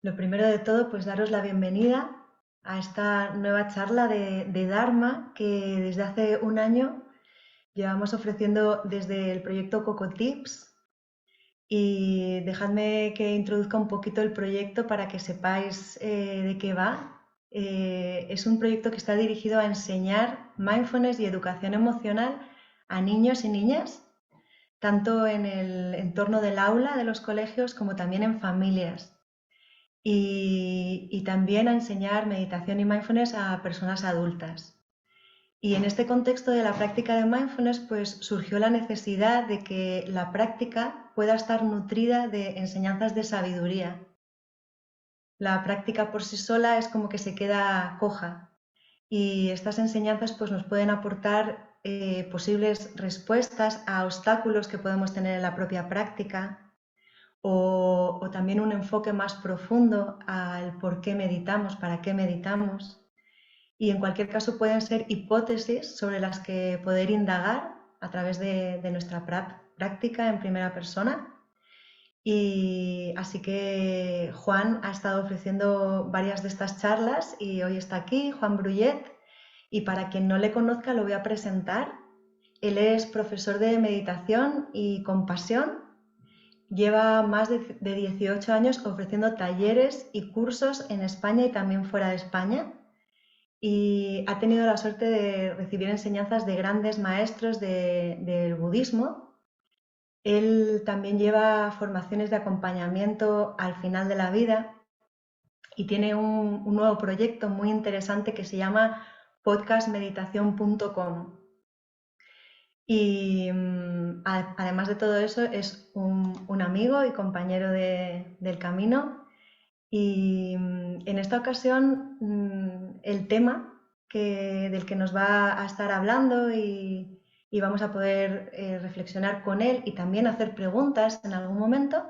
Lo primero de todo, pues daros la bienvenida a esta nueva charla de Dharma que desde hace un año llevamos ofreciendo desde el proyecto Coco Tips. Y dejadme que introduzca un poquito el proyecto para que sepáis de qué va. Es un proyecto que está dirigido a enseñar mindfulness y educación emocional a niños y niñas, tanto en el entorno del aula de los colegios como también en familias. Y también a enseñar meditación y mindfulness a personas adultas. Y en este contexto de la práctica de mindfulness, pues surgió la necesidad de que la práctica pueda estar nutrida de enseñanzas de sabiduría. La práctica por sí sola es como que se queda coja y estas enseñanzas pues nos pueden aportar posibles respuestas a obstáculos que podemos tener en la propia práctica o también un enfoque más profundo al por qué meditamos, para qué meditamos. Y en cualquier caso pueden ser hipótesis sobre las que poder indagar a través de nuestra práctica en primera persona. Y así que Juan ha estado ofreciendo varias de estas charlas y hoy está aquí, Juan Brullet. Y para quien no le conozca lo voy a presentar. Él es profesor de meditación y compasión. Lleva más de 18 años ofreciendo talleres y cursos en España y también fuera de España. Y ha tenido la suerte de recibir enseñanzas de grandes maestros del budismo. Él también lleva formaciones de acompañamiento al final de la vida y tiene un nuevo proyecto muy interesante que se llama podcastmeditación.com. Y además de todo eso es un amigo y compañero del camino. Y en esta ocasión el tema del que nos va a estar hablando y vamos a poder reflexionar con él y también hacer preguntas en algún momento,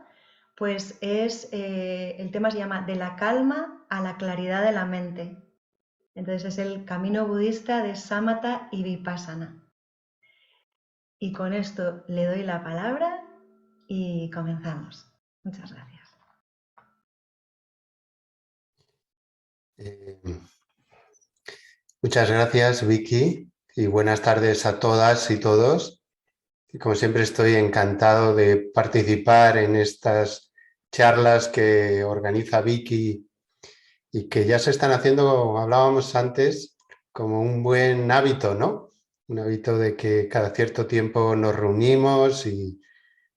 pues el tema se llama De la calma a la claridad de la mente. Entonces es el camino budista de Samatha y Vipassana. Y con esto le doy la palabra y comenzamos. Muchas gracias. Eh, Muchas gracias, Vicky, y buenas tardes a todas y todos. Y como siempre estoy encantado de participar en estas charlas que organiza Vicky y que ya se están haciendo, como hablábamos antes, como un buen hábito, ¿no? Un hábito de que cada cierto tiempo nos reunimos y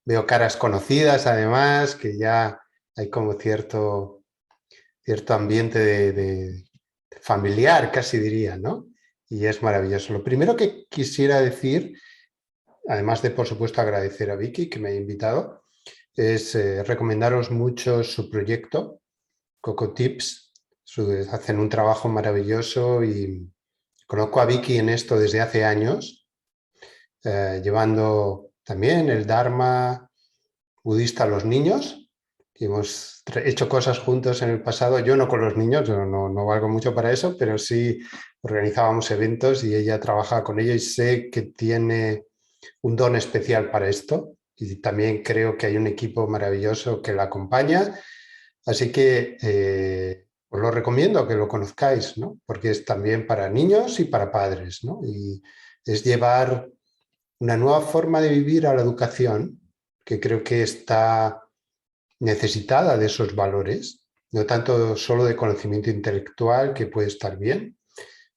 veo caras conocidas, además, que ya hay como cierto ambiente de familiar, casi diría, ¿no? Y es maravilloso. Lo primero que quisiera decir, además de, por supuesto, agradecer a Vicky que me haya invitado, es recomendaros mucho su proyecto, Coco Tips. Hacen un trabajo maravilloso y conozco a Vicky en esto desde hace años, llevando también el Dharma budista a los niños. Y hemos hecho cosas juntos en el pasado, yo no con los niños, yo no valgo mucho para eso, pero sí organizábamos eventos y ella trabaja con ellos y sé que tiene un don especial para esto y también creo que hay un equipo maravilloso que la acompaña, así que os lo recomiendo que lo conozcáis, ¿no? Porque es también para niños y para padres, ¿no? Y es llevar una nueva forma de vivir a la educación que creo que está necesitada de esos valores, no tanto solo de conocimiento intelectual, que puede estar bien,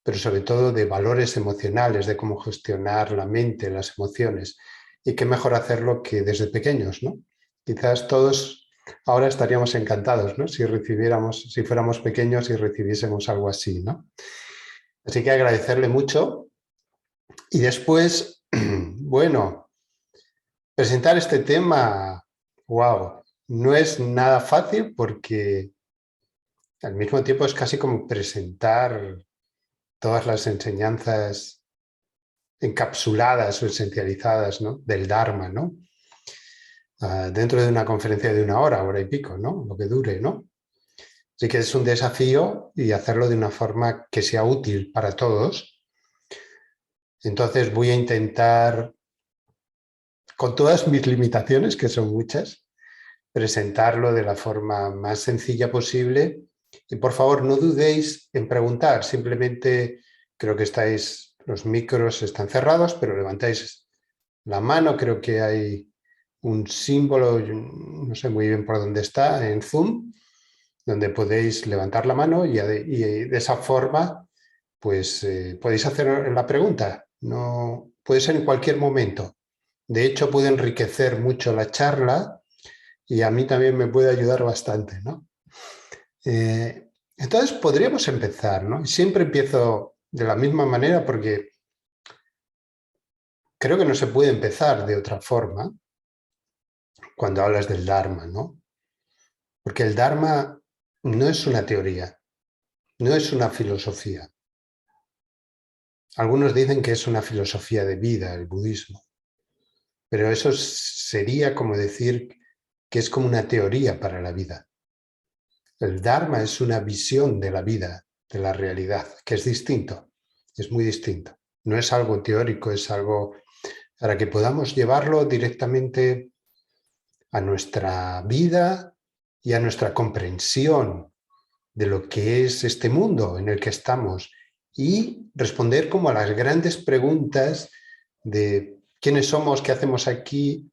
pero sobre todo de valores emocionales, de cómo gestionar la mente, las emociones. Y qué mejor hacerlo que desde pequeños, ¿no? Quizás todos ahora estaríamos encantados, ¿no? Si fuéramos pequeños y recibiésemos algo así, ¿no? Así que agradecerle mucho. Y después, bueno, presentar este tema, wow, no es nada fácil porque al mismo tiempo es casi como presentar todas las enseñanzas encapsuladas o esencializadas, ¿no? Del Dharma, ¿no? Dentro de una conferencia de 1 hora, hora y pico, ¿no? Lo que dure, ¿no? Así que es un desafío y hacerlo de una forma que sea útil para todos. Entonces voy a intentar, con todas mis limitaciones, que son muchas, presentarlo de la forma más sencilla posible. Y por favor, no dudéis en preguntar, simplemente creo que los micros están cerrados, pero levantáis la mano, creo que hay un símbolo, no sé muy bien por dónde está, en Zoom, donde podéis levantar la mano y de esa forma pues podéis hacer la pregunta. No, puede ser en cualquier momento. De hecho, puede enriquecer mucho la charla y a mí también me puede ayudar bastante, ¿no? Entonces podríamos empezar, ¿no? Siempre empiezo de la misma manera porque creo que no se puede empezar de otra forma cuando hablas del Dharma, ¿no? Porque el Dharma no es una teoría, no es una filosofía. Algunos dicen que es una filosofía de vida, el budismo, pero eso sería como decir que es como una teoría para la vida. El Dharma es una visión de la vida, de la realidad, que es distinto, es muy distinto. No es algo teórico, es algo para que podamos llevarlo directamente a nuestra vida y a nuestra comprensión de lo que es este mundo en el que estamos y responder como a las grandes preguntas de quiénes somos, qué hacemos aquí,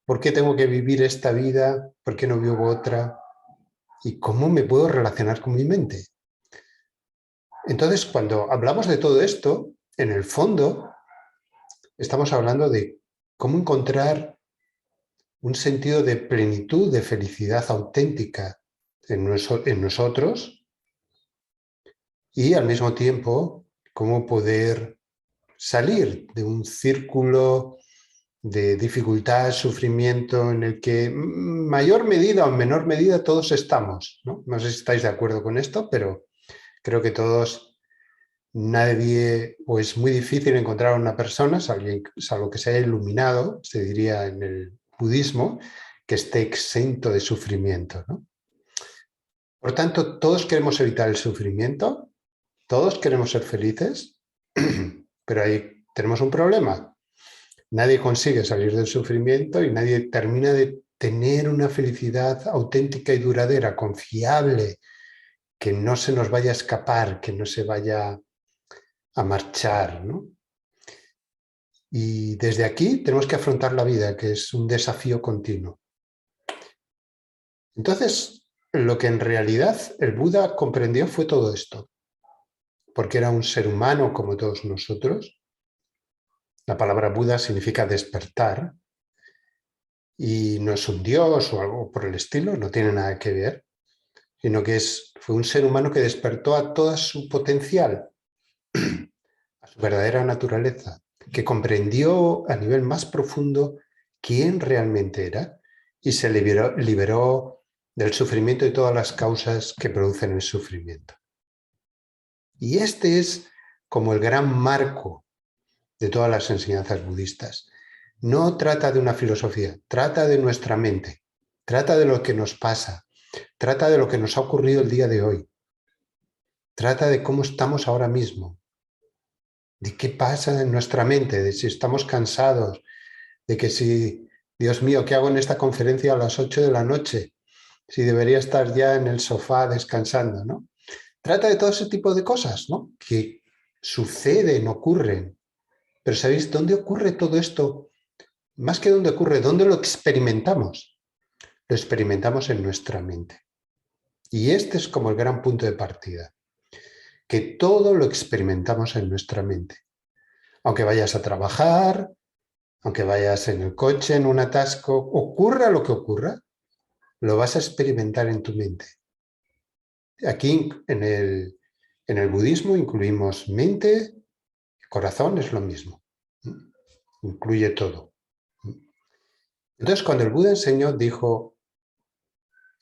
por qué tengo que vivir esta vida, por qué no vivo otra y cómo me puedo relacionar con mi mente. Entonces, cuando hablamos de todo esto, en el fondo estamos hablando de cómo encontrar un sentido de plenitud, de felicidad auténtica en nosotros y al mismo tiempo cómo poder salir de un círculo de dificultad, sufrimiento en el que en mayor medida o en menor medida todos estamos, ¿no? No sé si estáis de acuerdo con esto, pero creo que todos, nadie, o es muy difícil encontrar a una persona, salvo que se haya iluminado, se diría en el budismo, que esté exento de sufrimiento, ¿no? Por tanto, todos queremos evitar el sufrimiento, todos queremos ser felices, pero ahí tenemos un problema. Nadie consigue salir del sufrimiento y nadie termina de tener una felicidad auténtica y duradera, confiable, que no se nos vaya a escapar, que no se vaya a marchar, ¿no? Y desde aquí tenemos que afrontar la vida, que es un desafío continuo. Entonces, lo que en realidad el Buda comprendió fue todo esto, porque era un ser humano como todos nosotros. La palabra Buda significa despertar y no es un dios o algo por el estilo, no tiene nada que ver, sino que fue un ser humano que despertó a toda su potencial, a su verdadera naturaleza, que comprendió a nivel más profundo quién realmente era y se liberó del sufrimiento y todas las causas que producen el sufrimiento. Y este es como el gran marco de todas las enseñanzas budistas. No trata de una filosofía, trata de nuestra mente, trata de lo que nos pasa, trata de lo que nos ha ocurrido el día de hoy, trata de cómo estamos ahora mismo, de qué pasa en nuestra mente, de si estamos cansados, de que si, Dios mío, ¿qué hago en esta conferencia a las 8 de la noche? Si debería estar ya en el sofá descansando, ¿no? Trata de todo ese tipo de cosas, ¿no? Que suceden, ocurren. Pero ¿sabéis dónde ocurre todo esto? Más que dónde ocurre, ¿dónde lo experimentamos? Lo experimentamos en nuestra mente. Y este es como el gran punto de partida, que todo lo experimentamos en nuestra mente. Aunque vayas a trabajar, aunque vayas en el coche, en un atasco, ocurra lo que ocurra, lo vas a experimentar en tu mente. Aquí en el budismo incluimos mente, corazón, es lo mismo. Incluye todo. Entonces, cuando el Buda enseñó, dijo,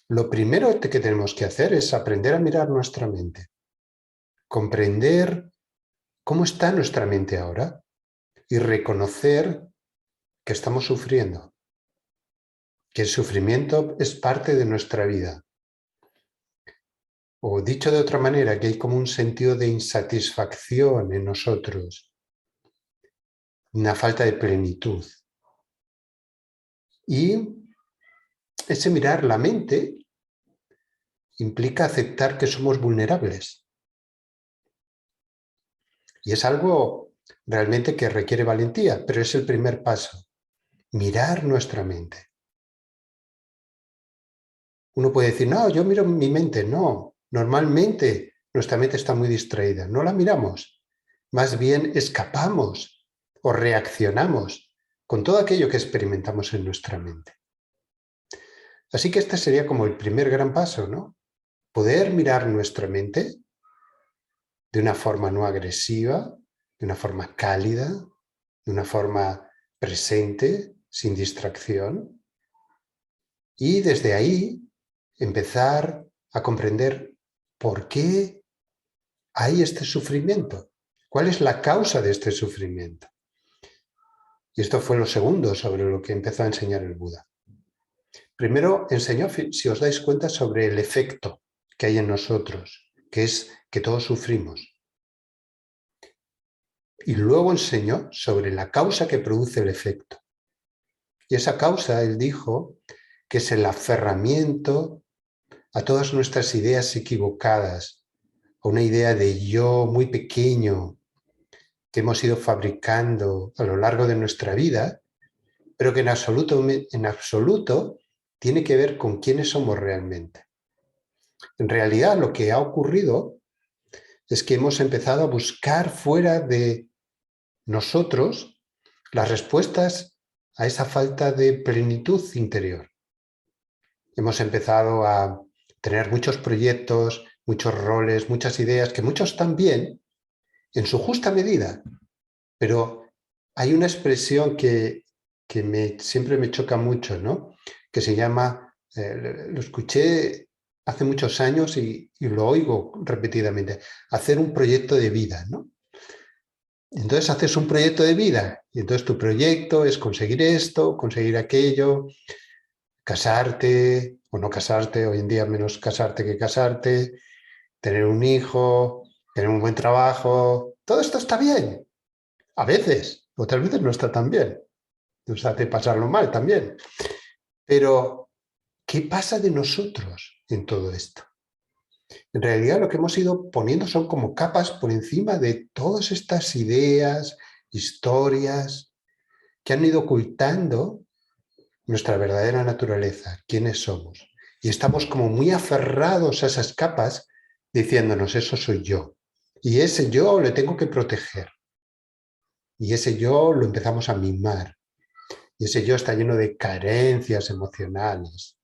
lo primero que tenemos que hacer es aprender a mirar nuestra mente, comprender cómo está nuestra mente ahora y reconocer que estamos sufriendo, que el sufrimiento es parte de nuestra vida. O dicho de otra manera, que hay como un sentido de insatisfacción en nosotros, una falta de plenitud. Y ese mirar la mente implica aceptar que somos vulnerables. Y es algo realmente que requiere valentía, pero es el primer paso. Mirar nuestra mente. Uno puede decir, no, yo miro mi mente. No, normalmente nuestra mente está muy distraída. No la miramos. Más bien escapamos o reaccionamos con todo aquello que experimentamos en nuestra mente. Así que este sería como el primer gran paso, ¿no? Poder mirar nuestra mente de una forma no agresiva, de una forma cálida, de una forma presente, sin distracción. Y desde ahí empezar a comprender por qué hay este sufrimiento, cuál es la causa de este sufrimiento. Y esto fue lo segundo sobre lo que empezó a enseñar el Buda. Primero enseñó, si os dais cuenta, sobre el efecto que hay en nosotros, que es que todos sufrimos. Y luego enseñó sobre la causa que produce el efecto. Y esa causa, él dijo, que es el aferramiento a todas nuestras ideas equivocadas, a una idea de yo muy pequeño que hemos ido fabricando a lo largo de nuestra vida, pero que en absoluto tiene que ver con quiénes somos realmente. En realidad, lo que ha ocurrido es que hemos empezado a buscar fuera de nosotros las respuestas a esa falta de plenitud interior. Hemos empezado a tener muchos proyectos, muchos roles, muchas ideas, que muchos están bien en su justa medida, pero hay una expresión que siempre me choca mucho, ¿no? Que se llama, lo escuché hace muchos años y lo oigo repetidamente, hacer un proyecto de vida, ¿no? Entonces haces un proyecto de vida y entonces tu proyecto es conseguir esto, conseguir aquello, casarte o no casarte, hoy en día menos casarte que casarte, tener un hijo, tener un buen trabajo, todo esto está bien. A veces, otras veces no está tan bien. Nos hace pasarlo mal también. Pero, ¿qué pasa de nosotros en todo esto? En realidad lo que hemos ido poniendo son como capas por encima de todas estas ideas, historias, que han ido ocultando nuestra verdadera naturaleza, quiénes somos. Y estamos como muy aferrados a esas capas diciéndonos, eso soy yo. Y ese yo le tengo que proteger. Y ese yo lo empezamos a mimar. Y ese yo está lleno de carencias emocionales.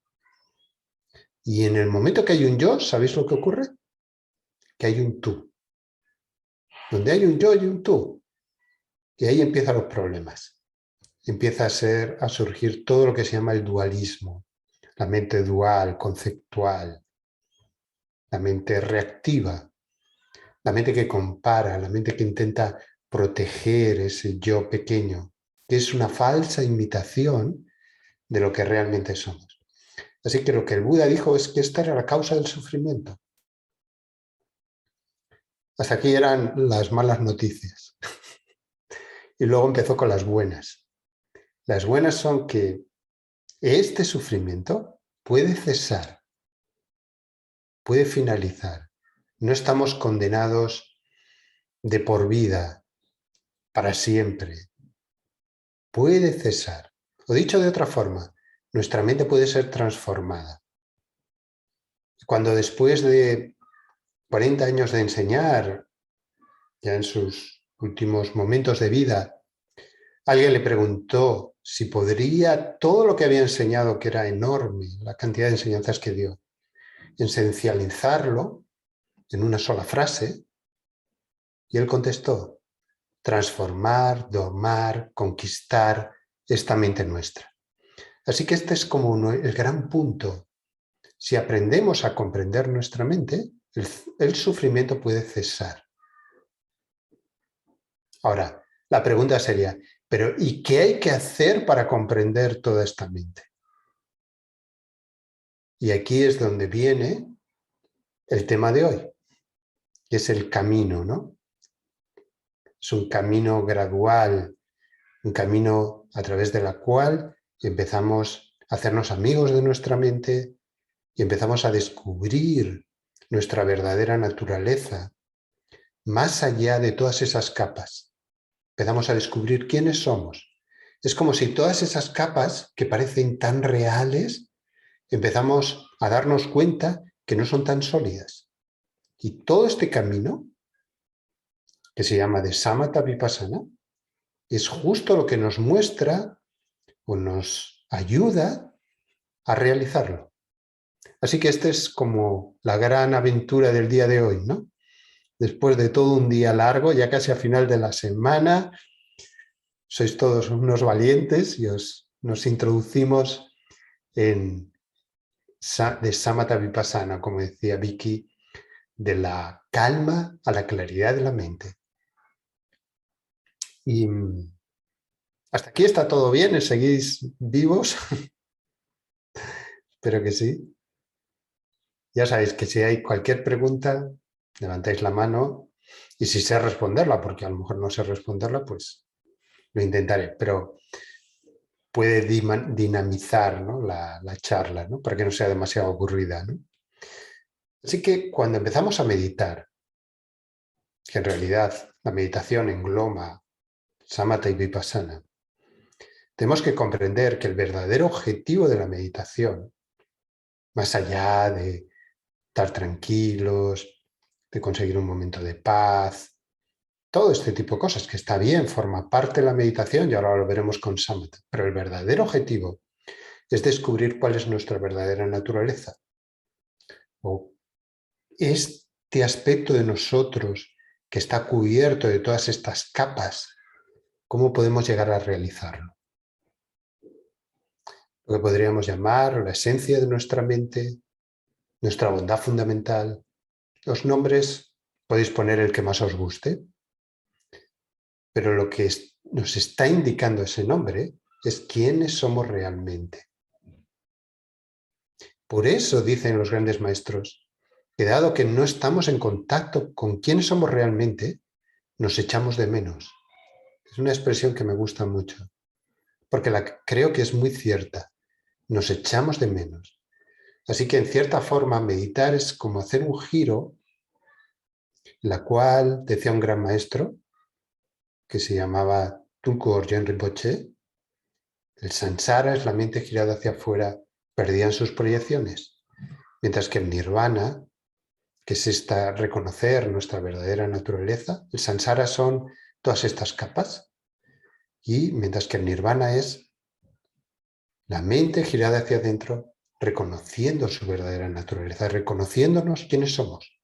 Y en el momento que hay un yo, ¿sabéis lo que ocurre? Que hay un tú. Donde hay un yo, hay un tú. Y ahí empiezan los problemas. Empieza a surgir todo lo que se llama el dualismo. La mente dual, conceptual. La mente reactiva. La mente que compara, la mente que intenta proteger ese yo pequeño, que es una falsa imitación de lo que realmente somos. Así que lo que el Buda dijo es que esta era la causa del sufrimiento. Hasta aquí eran las malas noticias. Y luego empezó con las buenas. Las buenas son que este sufrimiento puede cesar, puede finalizar. No estamos condenados de por vida, para siempre. Puede cesar. O dicho de otra forma, nuestra mente puede ser transformada. Cuando después de 40 años de enseñar, ya en sus últimos momentos de vida, alguien le preguntó si podría todo lo que había enseñado, que era enorme, la cantidad de enseñanzas que dio, esencializarlo en una sola frase, y él contestó, transformar, domar, conquistar esta mente nuestra. Así que este es como el gran punto. Si aprendemos a comprender nuestra mente, el sufrimiento puede cesar. Ahora, la pregunta sería, ¿pero y qué hay que hacer para comprender toda esta mente? Y aquí es donde viene el tema de hoy, que es el camino, ¿no? Es un camino gradual, un camino a través de la cual empezamos hacernos amigos de nuestra mente y empezamos a descubrir nuestra verdadera naturaleza más allá de todas esas capas. Empezamos a descubrir quiénes somos. Es como si todas esas capas que parecen tan reales, empezamos a darnos cuenta que no son tan sólidas. Y todo este camino, que se llama de Samatha Vipassana, es justo lo que nos muestra o nos ayuda a realizarlo. Así que esta es como la gran aventura del día de hoy, ¿no? Después de todo un día largo, ya casi a final de la semana, sois todos unos valientes y nos introducimos en de Samatha Vipassana, como decía Vicky, de la calma a la claridad de la mente. Y hasta aquí está todo bien, ¿seguís vivos? Espero que sí. Ya sabéis que si hay cualquier pregunta, levantáis la mano y si sé responderla, porque a lo mejor no sé responderla, pues lo intentaré, pero puede dinamizar, ¿no? la charla, ¿no? Para que no sea demasiado aburrida, ¿no? Así que cuando empezamos a meditar, que en realidad la meditación engloba Samatha y Vipassana, tenemos que comprender que el verdadero objetivo de la meditación, más allá de estar tranquilos, de conseguir un momento de paz, todo este tipo de cosas, que está bien, forma parte de la meditación y ahora lo veremos con Samatha, pero el verdadero objetivo es descubrir cuál es nuestra verdadera naturaleza, o este aspecto de nosotros que está cubierto de todas estas capas, ¿cómo podemos llegar a realizarlo? Lo que podríamos llamar la esencia de nuestra mente, nuestra bondad fundamental. Los nombres podéis poner el que más os guste, pero lo que nos está indicando ese nombre es quiénes somos realmente. Por eso dicen los grandes maestros que dado que no estamos en contacto con quiénes somos realmente, nos echamos de menos. Es una expresión que me gusta mucho, porque creo que es muy cierta. Nos echamos de menos. Así que en cierta forma meditar es como hacer un giro, la cual decía un gran maestro que se llamaba Tulku Orjen Rinpoche, el samsara es la mente girada hacia afuera, perdida en sus proyecciones, mientras que el nirvana, que es reconocer nuestra verdadera naturaleza, el samsara son todas estas capas, y mientras que el nirvana es la mente girada hacia adentro, reconociendo su verdadera naturaleza, reconociéndonos quiénes somos.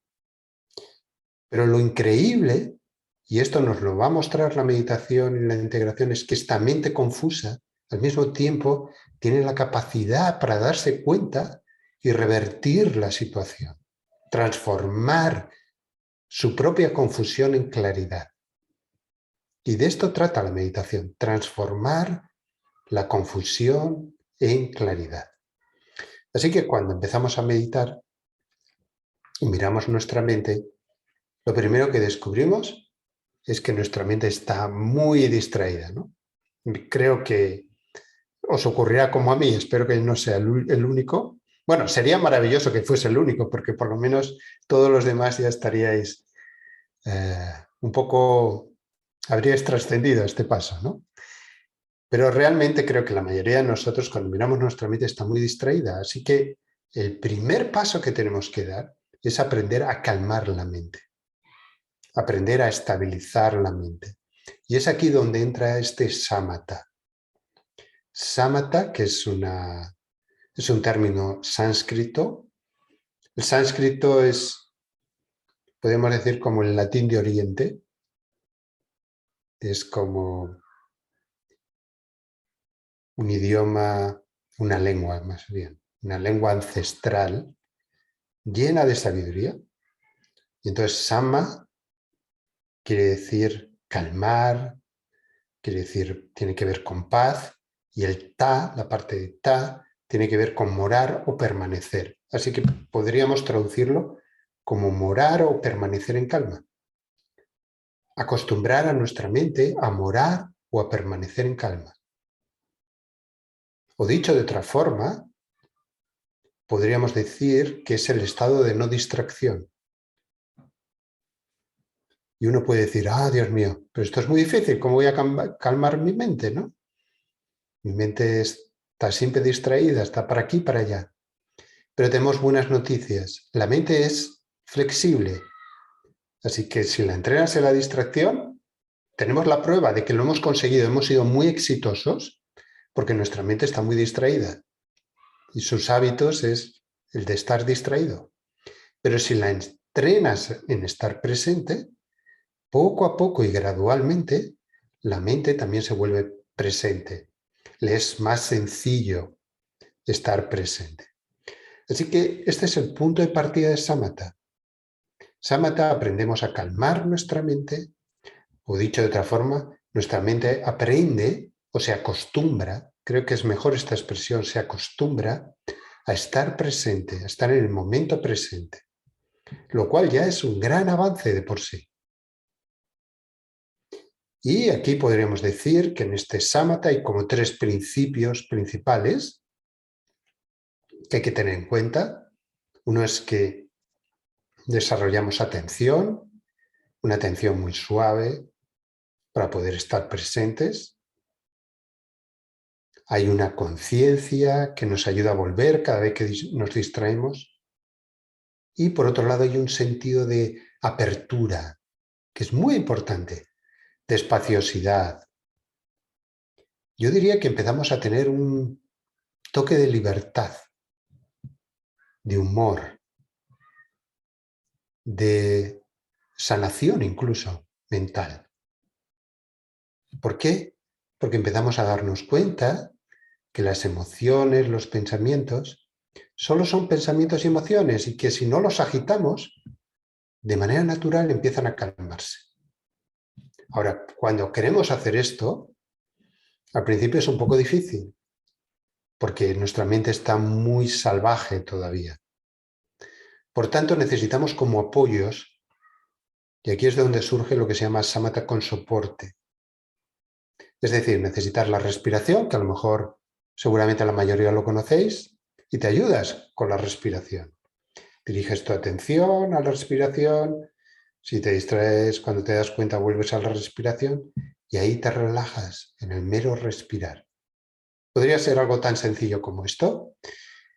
Pero lo increíble, y esto nos lo va a mostrar la meditación y la integración, es que esta mente confusa, al mismo tiempo, tiene la capacidad para darse cuenta y revertir la situación, transformar su propia confusión en claridad. Y de esto trata la meditación, transformar la confusión en claridad. Así que cuando empezamos a meditar y miramos nuestra mente, lo primero que descubrimos es que nuestra mente está muy distraída, ¿no? Creo que os ocurrirá como a mí, espero que no sea el único. Bueno, sería maravilloso que fuese el único, porque por lo menos todos los demás ya estaríais un poco, habríais trascendido este paso, ¿no? Pero realmente creo que la mayoría de nosotros cuando miramos nuestra mente está muy distraída, así que el primer paso que tenemos que dar es aprender a calmar la mente, aprender a estabilizar la mente. Y es aquí donde entra este samatha. Samatha, que es un término sánscrito. El sánscrito es, podemos decir, como el latín de Oriente. Es como un idioma, una lengua más bien, una lengua ancestral llena de sabiduría. Y entonces sama quiere decir calmar, quiere decir, tiene que ver con paz, y el ta, la parte de ta, tiene que ver con morar o permanecer. Así que podríamos traducirlo como morar o permanecer en calma. Acostumbrar a nuestra mente a morar o a permanecer en calma. O dicho de otra forma, podríamos decir que es el estado de no distracción. Y uno puede decir, Dios mío, pero esto es muy difícil, ¿cómo voy a calmar mi mente, no? Mi mente está siempre distraída, está para aquí, para allá. Pero tenemos buenas noticias. La mente es flexible. Así que si la entrenas en la distracción, tenemos la prueba de que lo hemos conseguido, hemos sido muy exitosos, porque nuestra mente está muy distraída. Y sus hábitos es el de estar distraído. Pero si la entrenas en estar presente, poco a poco y gradualmente, la mente también se vuelve presente. Le es más sencillo estar presente. Así que este es el punto de partida de Samatha. Samatha aprendemos a calmar nuestra mente, o dicho de otra forma, nuestra mente aprende o se acostumbra, creo que es mejor esta expresión, se acostumbra a estar presente, a estar en el momento presente, lo cual ya es un gran avance de por sí. Y aquí podríamos decir que en este Samatha hay como 3 principios principales que hay que tener en cuenta. Uno es que desarrollamos atención, una atención muy suave para poder estar presentes. Hay una conciencia que nos ayuda a volver cada vez que nos distraemos. Y por otro lado hay un sentido de apertura, que es muy importante, de espaciosidad. Yo diría que empezamos a tener un toque de libertad, de humor, de sanación incluso mental. ¿Por qué? Porque empezamos a darnos cuenta que las emociones, los pensamientos, solo son pensamientos y emociones y que si no los agitamos, de manera natural empiezan a calmarse. Ahora, cuando queremos hacer esto, al principio es un poco difícil, porque nuestra mente está muy salvaje todavía. Por tanto, necesitamos como apoyos, y aquí es de donde surge lo que se llama Samatha con soporte. Es decir, necesitas la respiración, que a lo mejor seguramente la mayoría lo conocéis, y te ayudas con la respiración. Diriges tu atención a la respiración, si te distraes, cuando te das cuenta vuelves a la respiración y ahí te relajas en el mero respirar. Podría ser algo tan sencillo como esto,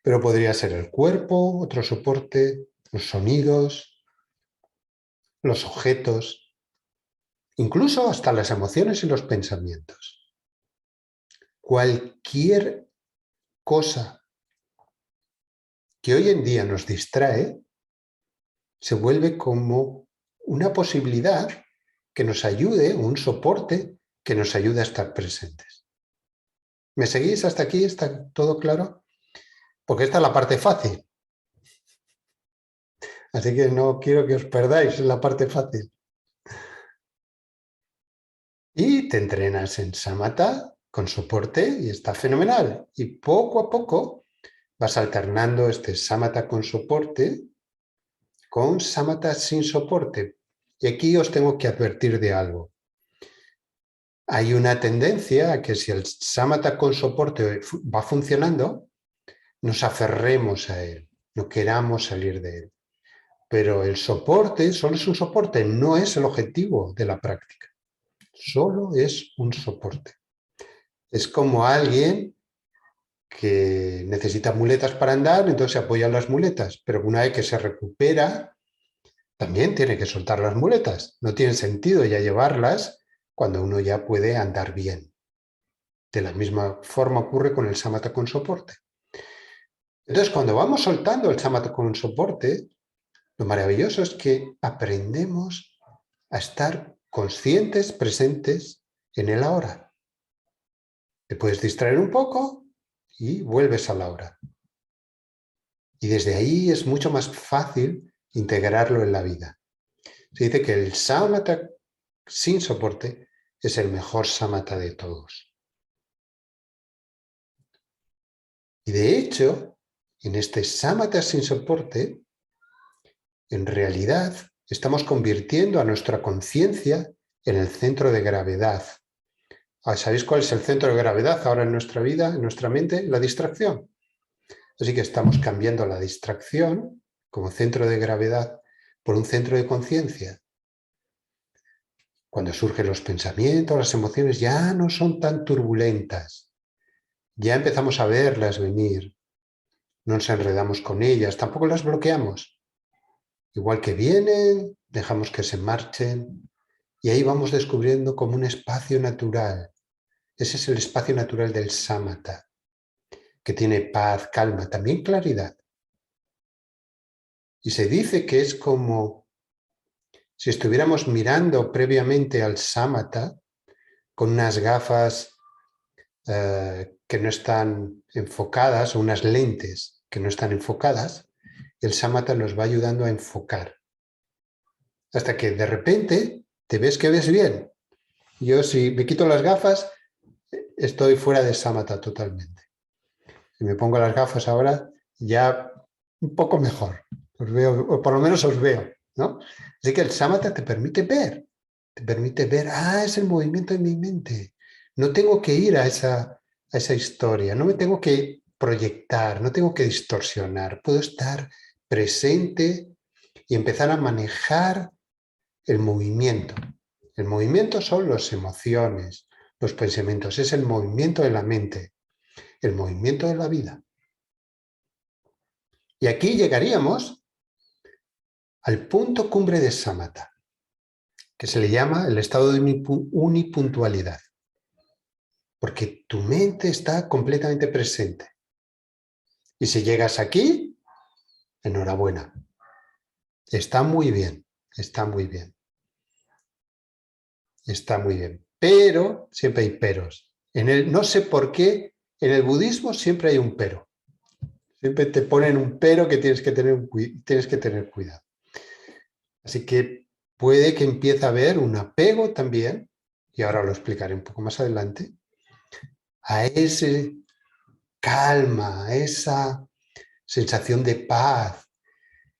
pero podría ser el cuerpo, otro soporte, los sonidos, los objetos, incluso hasta las emociones y los pensamientos. Cualquier cosa que hoy en día nos distrae se vuelve como una posibilidad que nos ayude, un soporte que nos ayude a estar presentes. ¿Me seguís hasta aquí? ¿Está todo claro? Porque esta es la parte fácil. Así que no quiero que os perdáis en la parte fácil. Y te entrenas en Samatha con soporte y está fenomenal. Y poco a poco vas alternando este Samatha con soporte con Samatha sin soporte. Y aquí os tengo que advertir de algo. Hay una tendencia a que si el Samatha con soporte va funcionando, nos aferremos a él, no queramos salir de él. Pero el soporte solo es un soporte, no es el objetivo de la práctica. Solo es un soporte. Es como alguien que necesita muletas para andar, entonces se apoya en las muletas, pero una vez que se recupera, también tiene que soltar las muletas. No tiene sentido ya llevarlas cuando uno ya puede andar bien. De la misma forma ocurre con el Samatha con soporte. Entonces, cuando vamos soltando el Samatha con soporte, lo maravilloso es que aprendemos a estar conscientes, presentes en el ahora. Te puedes distraer un poco y vuelves al ahora. Y desde ahí es mucho más fácil integrarlo en la vida. Se dice que el Samatha sin soporte es el mejor Samatha de todos. Y de hecho, en este Samatha sin soporte, en realidad estamos convirtiendo a nuestra conciencia en el centro de gravedad, ¿Sabéis cuál es el centro de gravedad ahora en nuestra vida, en nuestra mente? La distracción. Así que estamos cambiando la distracción como centro de gravedad por un centro de conciencia. Cuando surgen los pensamientos, las emociones ya no son tan turbulentas. Ya empezamos a verlas venir. No nos enredamos con ellas, tampoco las bloqueamos. Igual que vienen, dejamos que se marchen y ahí vamos descubriendo como un espacio natural. Ese es el espacio natural del samatha, que tiene paz, calma, también claridad. Y se dice que es como si estuviéramos mirando previamente al samatha con unas gafas que no están enfocadas, o unas lentes que no están enfocadas. El samatha nos va ayudando a enfocar. Hasta que de repente te ves que ves bien. Yo si me quito las gafas, estoy fuera de samatha totalmente. Si me pongo las gafas ahora, ya un poco mejor. Os veo, o por lo menos os veo, ¿no? Así que el samatha te permite ver, es el movimiento de mi mente. No tengo que ir a esa historia, no me tengo que proyectar, no tengo que distorsionar. Puedo estar presente y empezar a manejar el movimiento. El movimiento son las emociones, los pensamientos, es el movimiento de la mente, el movimiento de la vida. Y aquí llegaríamos al punto cumbre de samatha, que se le llama el estado de unipuntualidad, porque tu mente está completamente presente. Y si llegas aquí, enhorabuena. Está muy bien, está muy bien. Está muy bien. Pero, siempre hay peros. No sé por qué, en el budismo siempre hay un pero. Siempre te ponen un pero que tienes que tener cuidado. Así que puede que empiece a haber un apego también, y ahora lo explicaré un poco más adelante, a ese calma, a esa sensación de paz,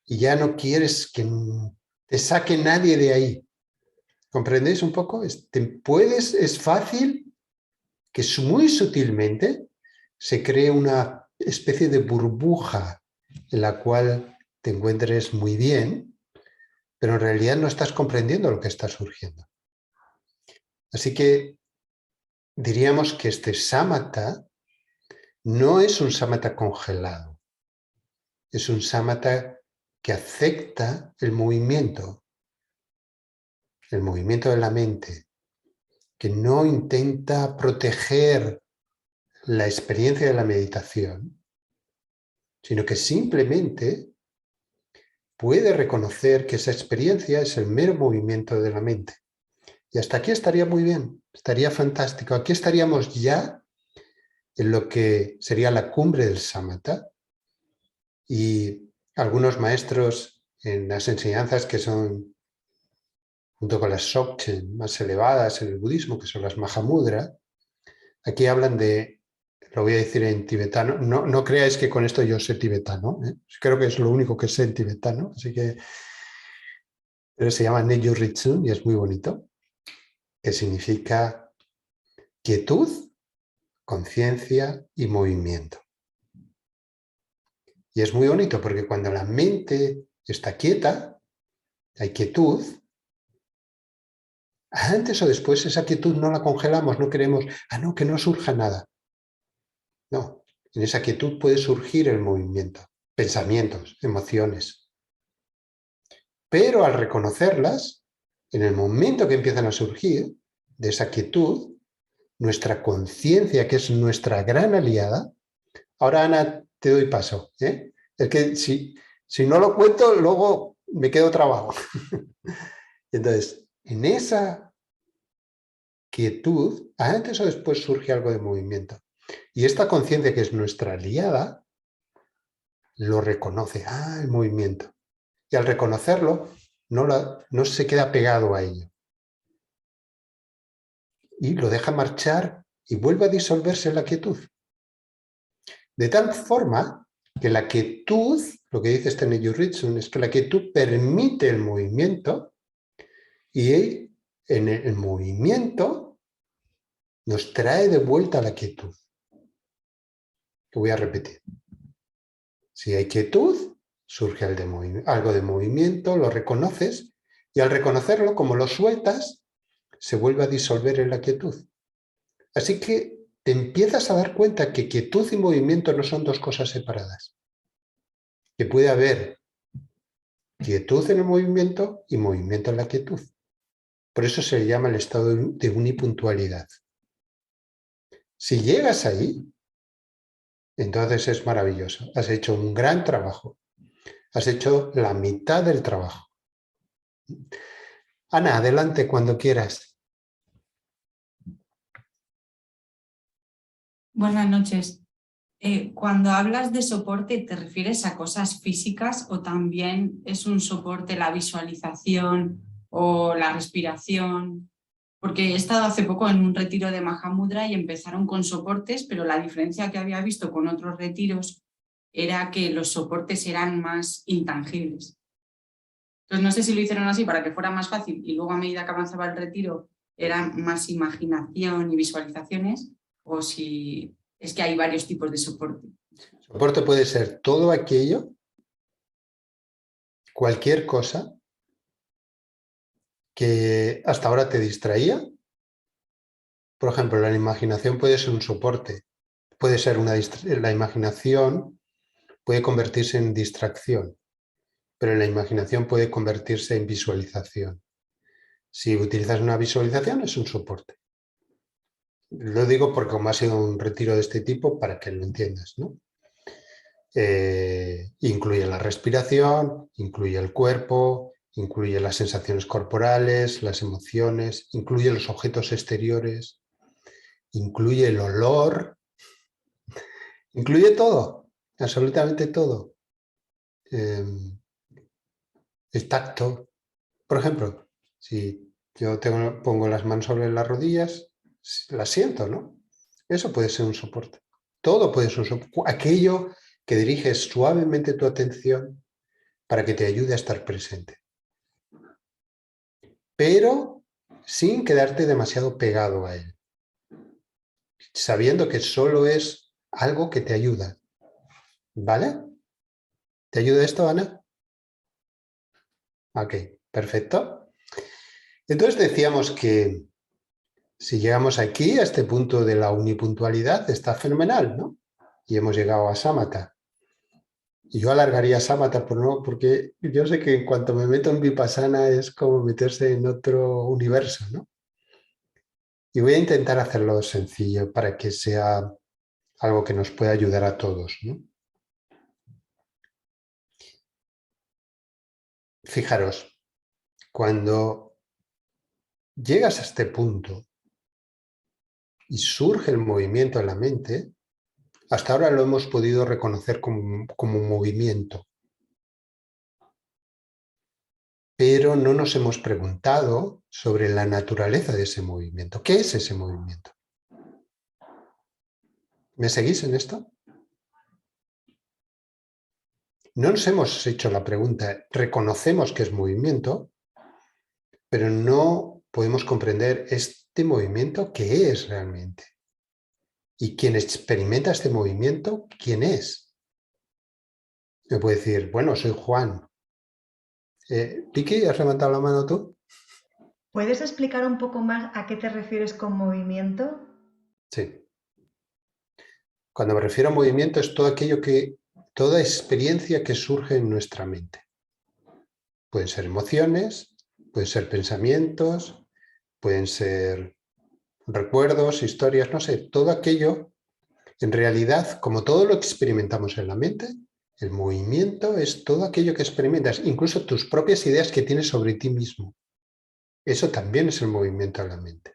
y ya no quieres que te saque nadie de ahí. ¿Comprendéis un poco? Es fácil que muy sutilmente se cree una especie de burbuja en la cual te encuentres muy bien, pero en realidad no estás comprendiendo lo que está surgiendo. Así que diríamos que este samatha no es un samatha congelado, es un samatha que acepta el movimiento de la mente, que no intenta proteger la experiencia de la meditación, sino que simplemente puede reconocer que esa experiencia es el mero movimiento de la mente. Y hasta aquí estaría muy bien, estaría fantástico. Aquí estaríamos ya en lo que sería la cumbre del samatha, y algunos maestros en las enseñanzas que son, junto con las Dzogchen más elevadas en el budismo, que son las Mahamudra, aquí hablan de, lo voy a decir en tibetano, no creáis que con esto yo sé tibetano, ¿eh? Creo que es lo único que sé en tibetano, así que, pero se llama Neyu Ritsun y es muy bonito, que significa quietud, conciencia y movimiento. Y es muy bonito porque cuando la mente está quieta, hay quietud, antes o después esa quietud no la congelamos, no queremos, no, que no surja nada. No, en esa quietud puede surgir el movimiento, pensamientos, emociones. Pero al reconocerlas, en el momento que empiezan a surgir de esa quietud, nuestra conciencia, que es nuestra gran aliada, ahora Ana, te doy paso, ¿eh? Es que si no lo cuento, luego me quedo trabado. Entonces, en esa quietud, antes o después surge algo de movimiento. Y esta conciencia, que es nuestra aliada, lo reconoce, el movimiento. Y al reconocerlo, no se queda pegado a ello. Y lo deja marchar y vuelve a disolverse en la quietud. De tal forma que la quietud, lo que dice este Neyu Ritsun, es que la quietud permite el movimiento, y en el movimiento nos trae de vuelta a la quietud. Lo voy a repetir. Si hay quietud, surge algo de movimiento, lo reconoces, y al reconocerlo, como lo sueltas, se vuelve a disolver en la quietud. Así que te empiezas a dar cuenta que quietud y movimiento no son dos cosas separadas. Que puede haber quietud en el movimiento y movimiento en la quietud. Por eso se le llama el estado de unipuntualidad. Si llegas ahí, entonces es maravilloso. Has hecho un gran trabajo. Has hecho la mitad del trabajo. Ana, adelante cuando quieras. Buenas noches. Cuando hablas de soporte, ¿te refieres a cosas físicas o también es un soporte la visualización o la respiración? Porque he estado hace poco en un retiro de Mahamudra y empezaron con soportes, pero la diferencia que había visto con otros retiros era que los soportes eran más intangibles. Entonces no sé si lo hicieron así para que fuera más fácil y luego a medida que avanzaba el retiro eran más imaginación y visualizaciones, o si es que hay varios tipos de soporte. Soporte puede ser todo aquello, cualquier cosa que hasta ahora te distraía. Por ejemplo, la imaginación puede ser un soporte. Puede ser la imaginación puede convertirse en distracción, pero la imaginación puede convertirse en visualización. Si utilizas una visualización es un soporte. Lo digo porque como ha sido un retiro de este tipo, para que lo entiendas, ¿no? Incluye la respiración, incluye el cuerpo, incluye las sensaciones corporales, las emociones, incluye los objetos exteriores, incluye el olor, incluye todo, absolutamente todo. El tacto, por ejemplo, si yo pongo las manos sobre las rodillas, las siento, ¿no? Eso puede ser un soporte. Todo puede ser un soporte. Aquello que diriges suavemente tu atención para que te ayude a estar presente. Pero sin quedarte demasiado pegado a él. Sabiendo que solo es algo que te ayuda. ¿Vale? ¿Te ayuda esto, Ana? Ok, perfecto. Entonces decíamos que si llegamos aquí, a este punto de la unipuntualidad, está fenomenal, ¿no? Y hemos llegado a Samatha. Y yo alargaría Samatha porque yo sé que en cuanto me meto en Vipassana es como meterse en otro universo, ¿no? Y voy a intentar hacerlo sencillo para que sea algo que nos pueda ayudar a todos, ¿no? Fijaros, cuando llegas a este punto y surge el movimiento en la mente, hasta ahora lo hemos podido reconocer como un movimiento. Pero no nos hemos preguntado sobre la naturaleza de ese movimiento. ¿Qué es ese movimiento? ¿Me seguís en esto? No nos hemos hecho la pregunta, reconocemos que es movimiento, pero no podemos comprender este movimiento qué es realmente. Y quien experimenta este movimiento, ¿quién es? Me puede decir, bueno, soy Juan. Vicky, ¿has levantado la mano tú? ¿Puedes explicar un poco más a qué te refieres con movimiento? Sí. Cuando me refiero a movimiento es todo aquello toda experiencia que surge en nuestra mente. Pueden ser emociones, pueden ser pensamientos, pueden ser recuerdos, historias, no sé, todo aquello, en realidad, como todo lo que experimentamos en la mente, el movimiento es todo aquello que experimentas, incluso tus propias ideas que tienes sobre ti mismo. Eso también es el movimiento de la mente.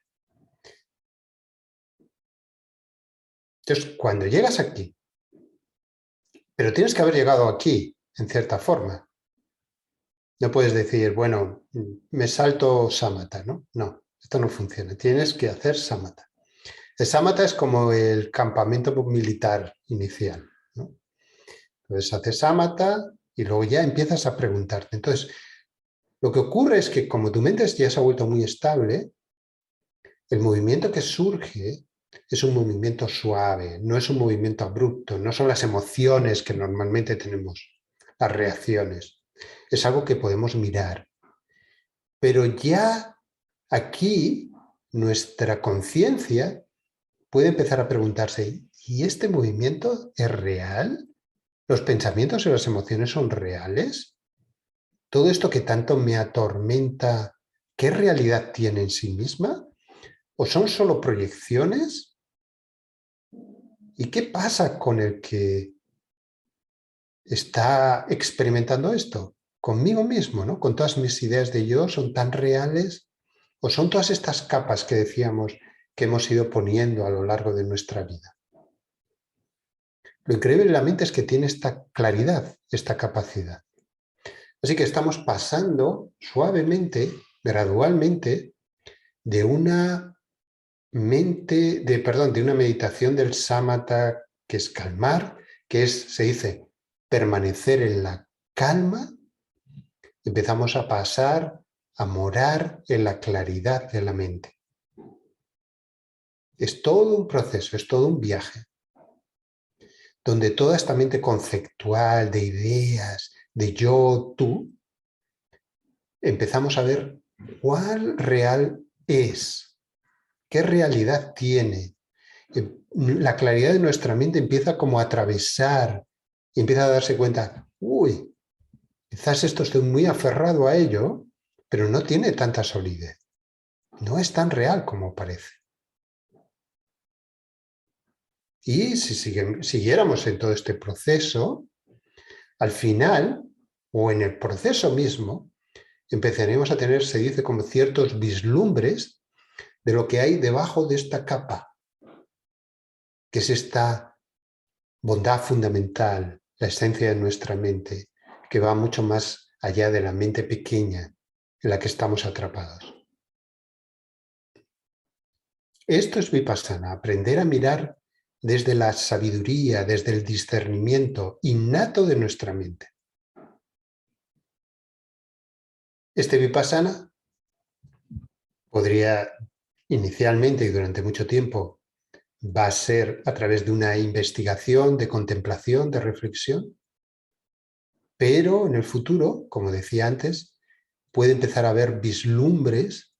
Entonces, cuando llegas aquí, pero tienes que haber llegado aquí, en cierta forma. No puedes decir, bueno, me salto Samatha, ¿no? No, esto no funciona. Tienes que hacer Samatha. El Samatha es como el campamento militar inicial, ¿no? Entonces haces Samatha y luego ya empiezas a preguntarte. Entonces, lo que ocurre es que como tu mente ya se ha vuelto muy estable, El movimiento que surge es un movimiento suave, no es un movimiento abrupto, no son las emociones que normalmente tenemos, las reacciones. Es algo que podemos mirar. Pero ya aquí nuestra conciencia puede empezar a preguntarse, ¿y este movimiento es real? ¿Los pensamientos y las emociones son reales? ¿Todo esto que tanto me atormenta, qué realidad tiene en sí misma? ¿O son solo proyecciones? ¿Y qué pasa con el que está experimentando esto? Conmigo mismo, ¿no? Con todas mis ideas de yo, ¿son tan reales? ¿O son todas estas capas que decíamos que hemos ido poniendo a lo largo de nuestra vida? Lo increíble de la mente es que tiene esta claridad, esta capacidad. Así que estamos pasando suavemente, gradualmente, de una de una meditación del samatha, que es calmar, se dice, permanecer en la calma. Empezamos a pasar a morar en la claridad de la mente. Es todo un proceso, es todo un viaje, donde toda esta mente conceptual, de ideas, de yo, tú, empezamos a ver cuál real es, qué realidad tiene. La claridad de nuestra mente empieza como a atravesar y empieza a darse cuenta, uy, quizás esto estoy muy aferrado a ello, pero no tiene tanta solidez. No es tan real como parece. Y si siguiéramos en todo este proceso, al final, o en el proceso mismo, empezaremos a tener, se dice, como ciertos vislumbres de lo que hay debajo de esta capa, que es esta bondad fundamental, la esencia de nuestra mente, que va mucho más allá de la mente pequeña en la que estamos atrapados. Esto es vipassana, aprender a mirar desde la sabiduría, desde el discernimiento innato de nuestra mente. Este vipassana podría inicialmente y durante mucho tiempo va a ser a través de una investigación, de contemplación, de reflexión, pero en el futuro, como decía antes, puede empezar a haber vislumbres.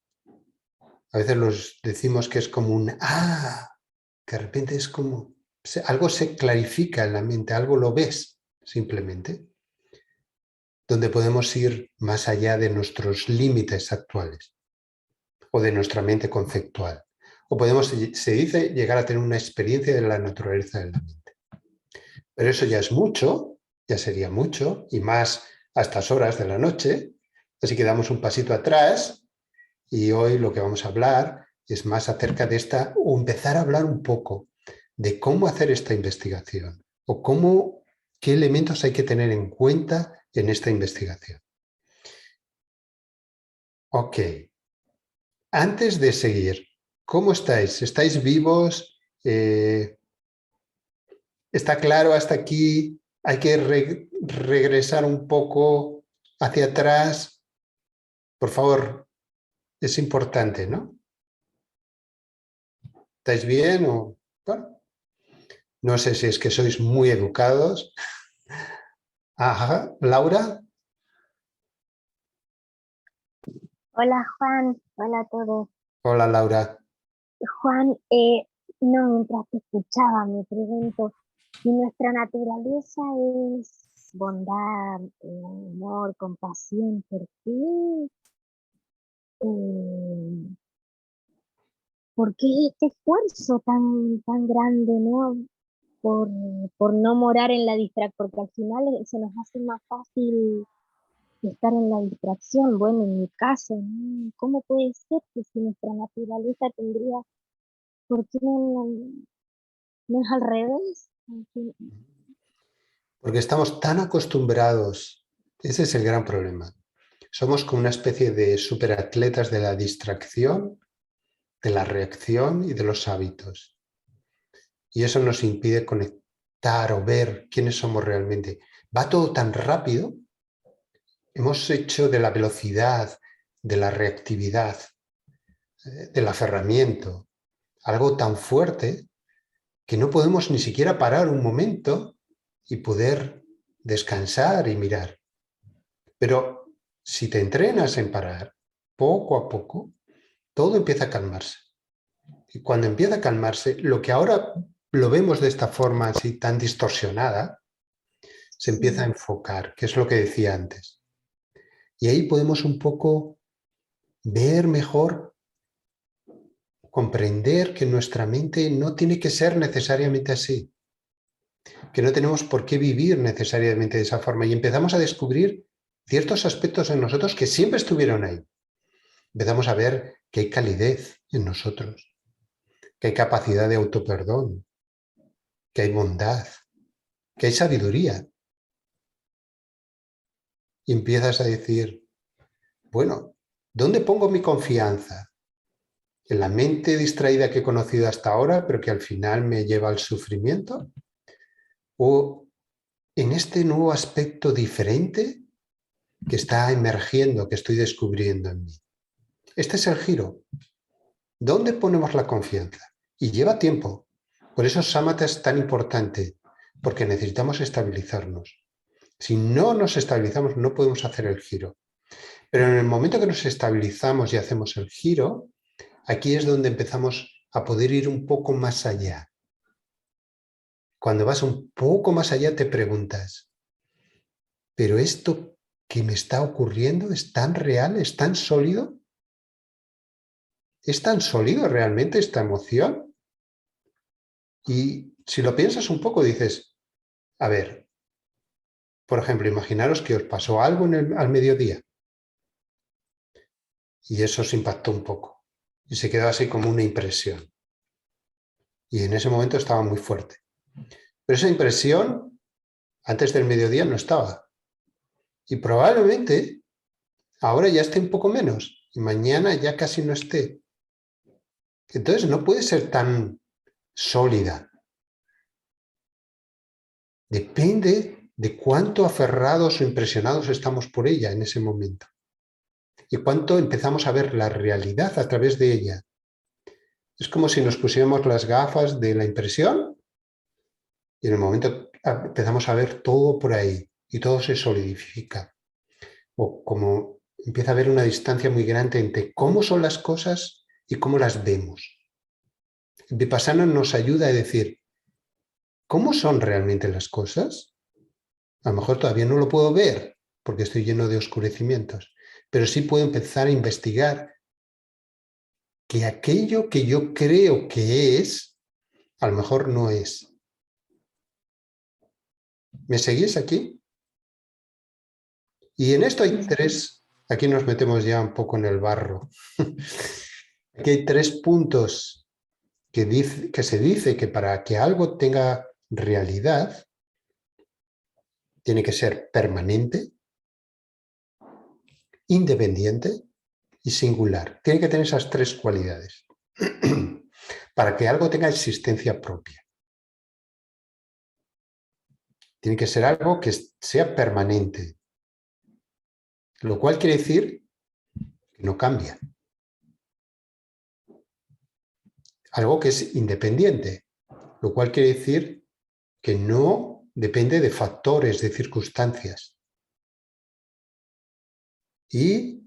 A veces los decimos que es como un que de repente es como algo se clarifica en la mente, algo lo ves simplemente, donde podemos ir más allá de nuestros límites actuales o de nuestra mente conceptual. O podemos, se dice, llegar a tener una experiencia de la naturaleza de la mente. Pero eso ya es mucho, ya sería mucho, y más a estas horas de la noche. Así que damos un pasito atrás y hoy lo que vamos a hablar es más acerca de o empezar a hablar un poco de cómo hacer esta investigación o qué elementos hay que tener en cuenta en esta investigación. Ok. Antes de seguir, ¿cómo estáis? ¿Estáis vivos? ¿Está claro hasta aquí? ¿Hay que regresar un poco hacia atrás? Por favor, es importante, ¿no? ¿Estáis bien? Bueno, no sé si es que sois muy educados. Ajá, Laura. Hola Juan, hola a todos. Hola, Laura. Juan, no, mientras te escuchaba me pregunto, si nuestra naturaleza es bondad, amor, compasión, eh, ¿por qué este esfuerzo tan grande, ¿no? Por no morar en la distracción, porque al final se nos hace más fácil estar en la distracción. Bueno, en mi caso, ¿no? ¿Cómo puede ser que si nuestra naturaleza tendría, ¿por qué no es al revés? Porque estamos tan acostumbrados, ese es el gran problema. Somos como una especie de superatletas de la distracción, de la reacción y de los hábitos. Y eso nos impide conectar o ver quiénes somos realmente. Va todo tan rápido. Hemos hecho de la velocidad, de la reactividad, del aferramiento, algo tan fuerte que no podemos ni siquiera parar un momento y poder descansar y mirar. Pero si te entrenas en parar, poco a poco, todo empieza a calmarse. Y cuando empieza a calmarse, lo que ahora lo vemos de esta forma así tan distorsionada, se empieza a enfocar, que es lo que decía antes. Y ahí podemos un poco ver mejor, comprender que nuestra mente no tiene que ser necesariamente así, que no tenemos por qué vivir necesariamente de esa forma, y empezamos a descubrir ciertos aspectos en nosotros que siempre estuvieron ahí. Empezamos a ver que hay calidez en nosotros, que hay capacidad de autoperdón, que hay bondad, que hay sabiduría. Y empiezas a decir, bueno, ¿dónde pongo mi confianza? ¿En la mente distraída que he conocido hasta ahora, pero que al final me lleva al sufrimiento? ¿O en este nuevo aspecto diferente que está emergiendo, que estoy descubriendo en mí? Este es el giro. ¿Dónde ponemos la confianza? Y lleva tiempo. Por eso samatha es tan importante, porque necesitamos estabilizarnos. Si no nos estabilizamos, no podemos hacer el giro. Pero en el momento que nos estabilizamos y hacemos el giro, aquí es donde empezamos a poder ir un poco más allá. Cuando vas un poco más allá te preguntas, ¿pero esto que me está ocurriendo es tan real, es tan sólido? ¿Es tan sólido realmente esta emoción? Y si lo piensas un poco, dices, a ver, por ejemplo, imaginaros que os pasó algo al mediodía y eso os impactó un poco y se quedó así como una impresión. Y en ese momento estaba muy fuerte. Pero esa impresión antes del mediodía no estaba. Y probablemente ahora ya esté un poco menos y mañana ya casi no esté. Entonces no puede ser tan sólida. Depende de cuánto aferrados o impresionados estamos por ella en ese momento. Y cuánto empezamos a ver la realidad a través de ella. Es como si nos pusiéramos las gafas de la impresión y en el momento empezamos a ver todo por ahí y todo se solidifica. O como empieza a haber una distancia muy grande entre cómo son las cosas y cómo las vemos. El Vipassana nos ayuda a decir, ¿cómo son realmente las cosas? A lo mejor todavía no lo puedo ver porque estoy lleno de oscurecimientos, pero sí puedo empezar a investigar que aquello que yo creo que es, a lo mejor no es. ¿Me seguís aquí? Y en esto hay tres, aquí nos metemos ya un poco en el barro. Aquí hay 3 puntos que se dice que para que algo tenga realidad, tiene que ser permanente, independiente y singular. Tiene que tener esas 3 cualidades para que algo tenga existencia propia. Tiene que ser algo que sea permanente, lo cual quiere decir que no cambia. Algo que es independiente, lo cual quiere decir que no depende de factores, de circunstancias. Y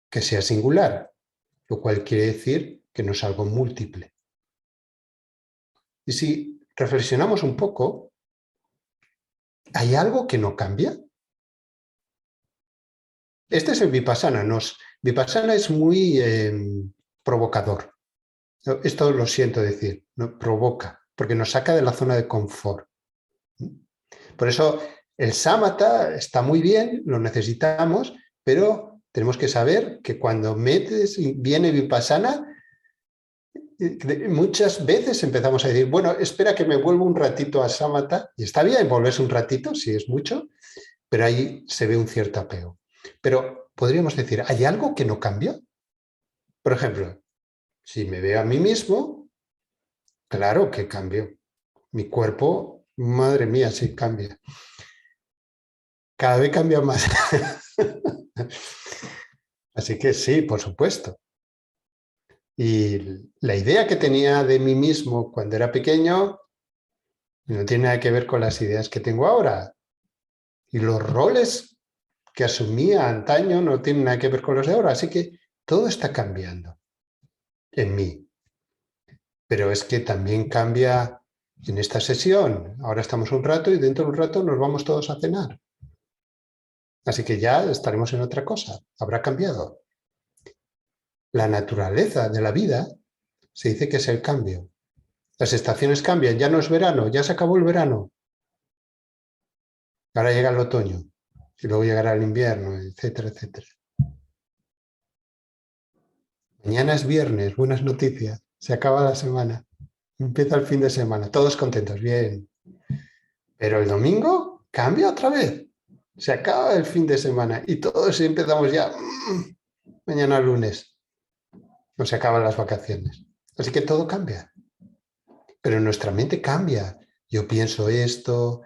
que sea singular, lo cual quiere decir que no es algo múltiple. Y si reflexionamos un poco, ¿hay algo que no cambia? Este es el Vipassana. Vipassana es muy provocador. Esto lo siento decir, ¿no? Provoca, porque nos saca de la zona de confort. Por eso el samatha está muy bien, lo necesitamos, pero tenemos que saber que cuando viene Vipassana, muchas veces empezamos a decir, bueno, espera que me vuelva un ratito a samatha, y está bien volverse un ratito, si es mucho, pero ahí se ve un cierto apego. Pero podríamos decir, ¿hay algo que no cambia? Por ejemplo, si me veo a mí mismo, claro que cambio. Mi cuerpo, madre mía, sí cambia. Cada vez cambia más. Así que sí, por supuesto. Y la idea que tenía de mí mismo cuando era pequeño no tiene nada que ver con las ideas que tengo ahora. Y los roles que asumía antaño no tienen nada que ver con los de ahora. Así que todo está cambiando en mí. Pero es que también cambia en esta sesión. Ahora estamos un rato y dentro de un rato nos vamos todos a cenar. Así que ya estaremos en otra cosa. Habrá cambiado. La naturaleza de la vida se dice que es el cambio. Las estaciones cambian. Ya no es verano, ya se acabó el verano. Ahora llega el otoño. Y luego llegará el invierno, etcétera, etcétera. Mañana es viernes, buenas noticias. Se acaba la semana. Empieza el fin de semana. Todos contentos, bien. Pero el domingo cambia otra vez. Se acaba el fin de semana y todos empezamos ya mañana lunes. No se acaban las vacaciones. Así que todo cambia. Pero nuestra mente cambia. Yo pienso esto,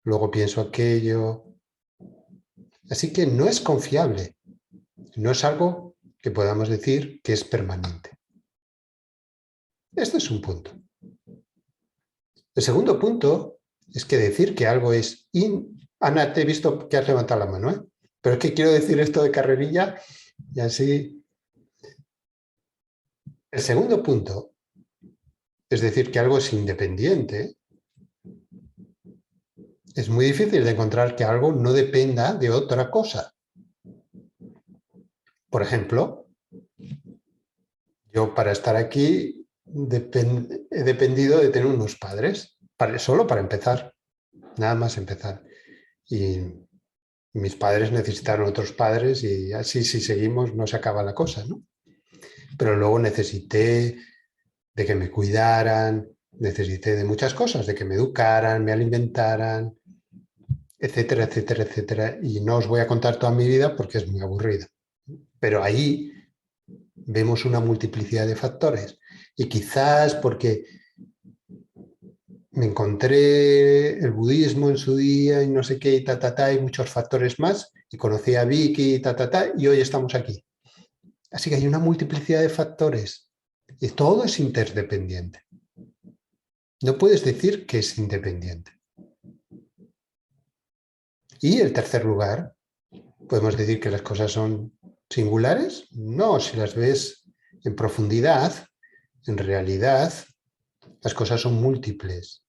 luego pienso aquello. Así que no es confiable. No es algo que podamos decir que es permanente. Este es un punto. El segundo punto es que decir que algo es Ana, te he visto que has levantado la mano, ¿eh? Pero es que quiero decir esto de carrerilla y así. El segundo punto es decir que algo es independiente. Es muy difícil de encontrar que algo no dependa de otra cosa. Por ejemplo, yo para estar aquí he dependido de tener unos padres, solo para empezar, nada más empezar. Y mis padres necesitaron otros padres y así si seguimos no se acaba la cosa, ¿no? Pero luego necesité de que me cuidaran, necesité de muchas cosas, de que me educaran, me alimentaran, etcétera, etcétera, etcétera. Y no os voy a contar toda mi vida porque es muy aburrida. Pero ahí vemos una multiplicidad de factores. Y quizás porque me encontré el budismo en su día y no sé qué, y muchos factores más, y conocí a Vicky, y hoy estamos aquí. Así que hay una multiplicidad de factores y todo es interdependiente. No puedes decir que es independiente. Y en tercer lugar, ¿podemos decir que las cosas son singulares? No, si las ves en profundidad, en realidad, las cosas son múltiples.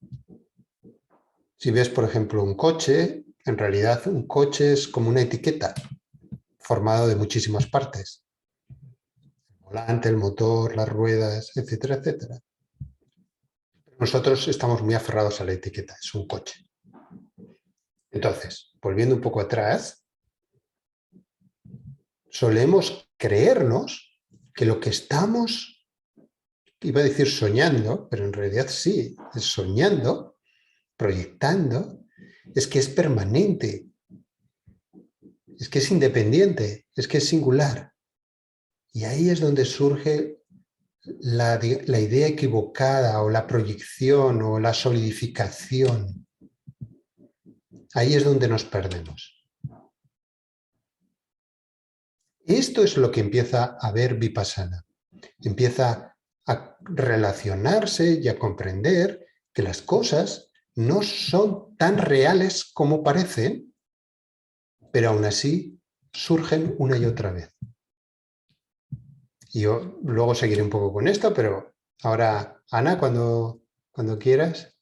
Si ves, por ejemplo, un coche, en realidad un coche es como una etiqueta formado de muchísimas partes. El volante, el motor, las ruedas, etcétera, etcétera. Nosotros estamos muy aferrados a la etiqueta, es un coche. Entonces, volviendo un poco atrás, solemos creernos que lo que estamos, iba a decir soñando, pero en realidad sí, es soñando, proyectando, es que es permanente, es que es independiente, es que es singular. Y ahí es donde surge la idea equivocada o la proyección o la solidificación. Ahí es donde nos perdemos. Esto es lo que empieza a ver Vipassana. Empieza a relacionarse y a comprender que las cosas no son tan reales como parecen, pero aún así surgen una y otra vez. Y yo luego seguiré un poco con esto, pero ahora, Ana, cuando quieras.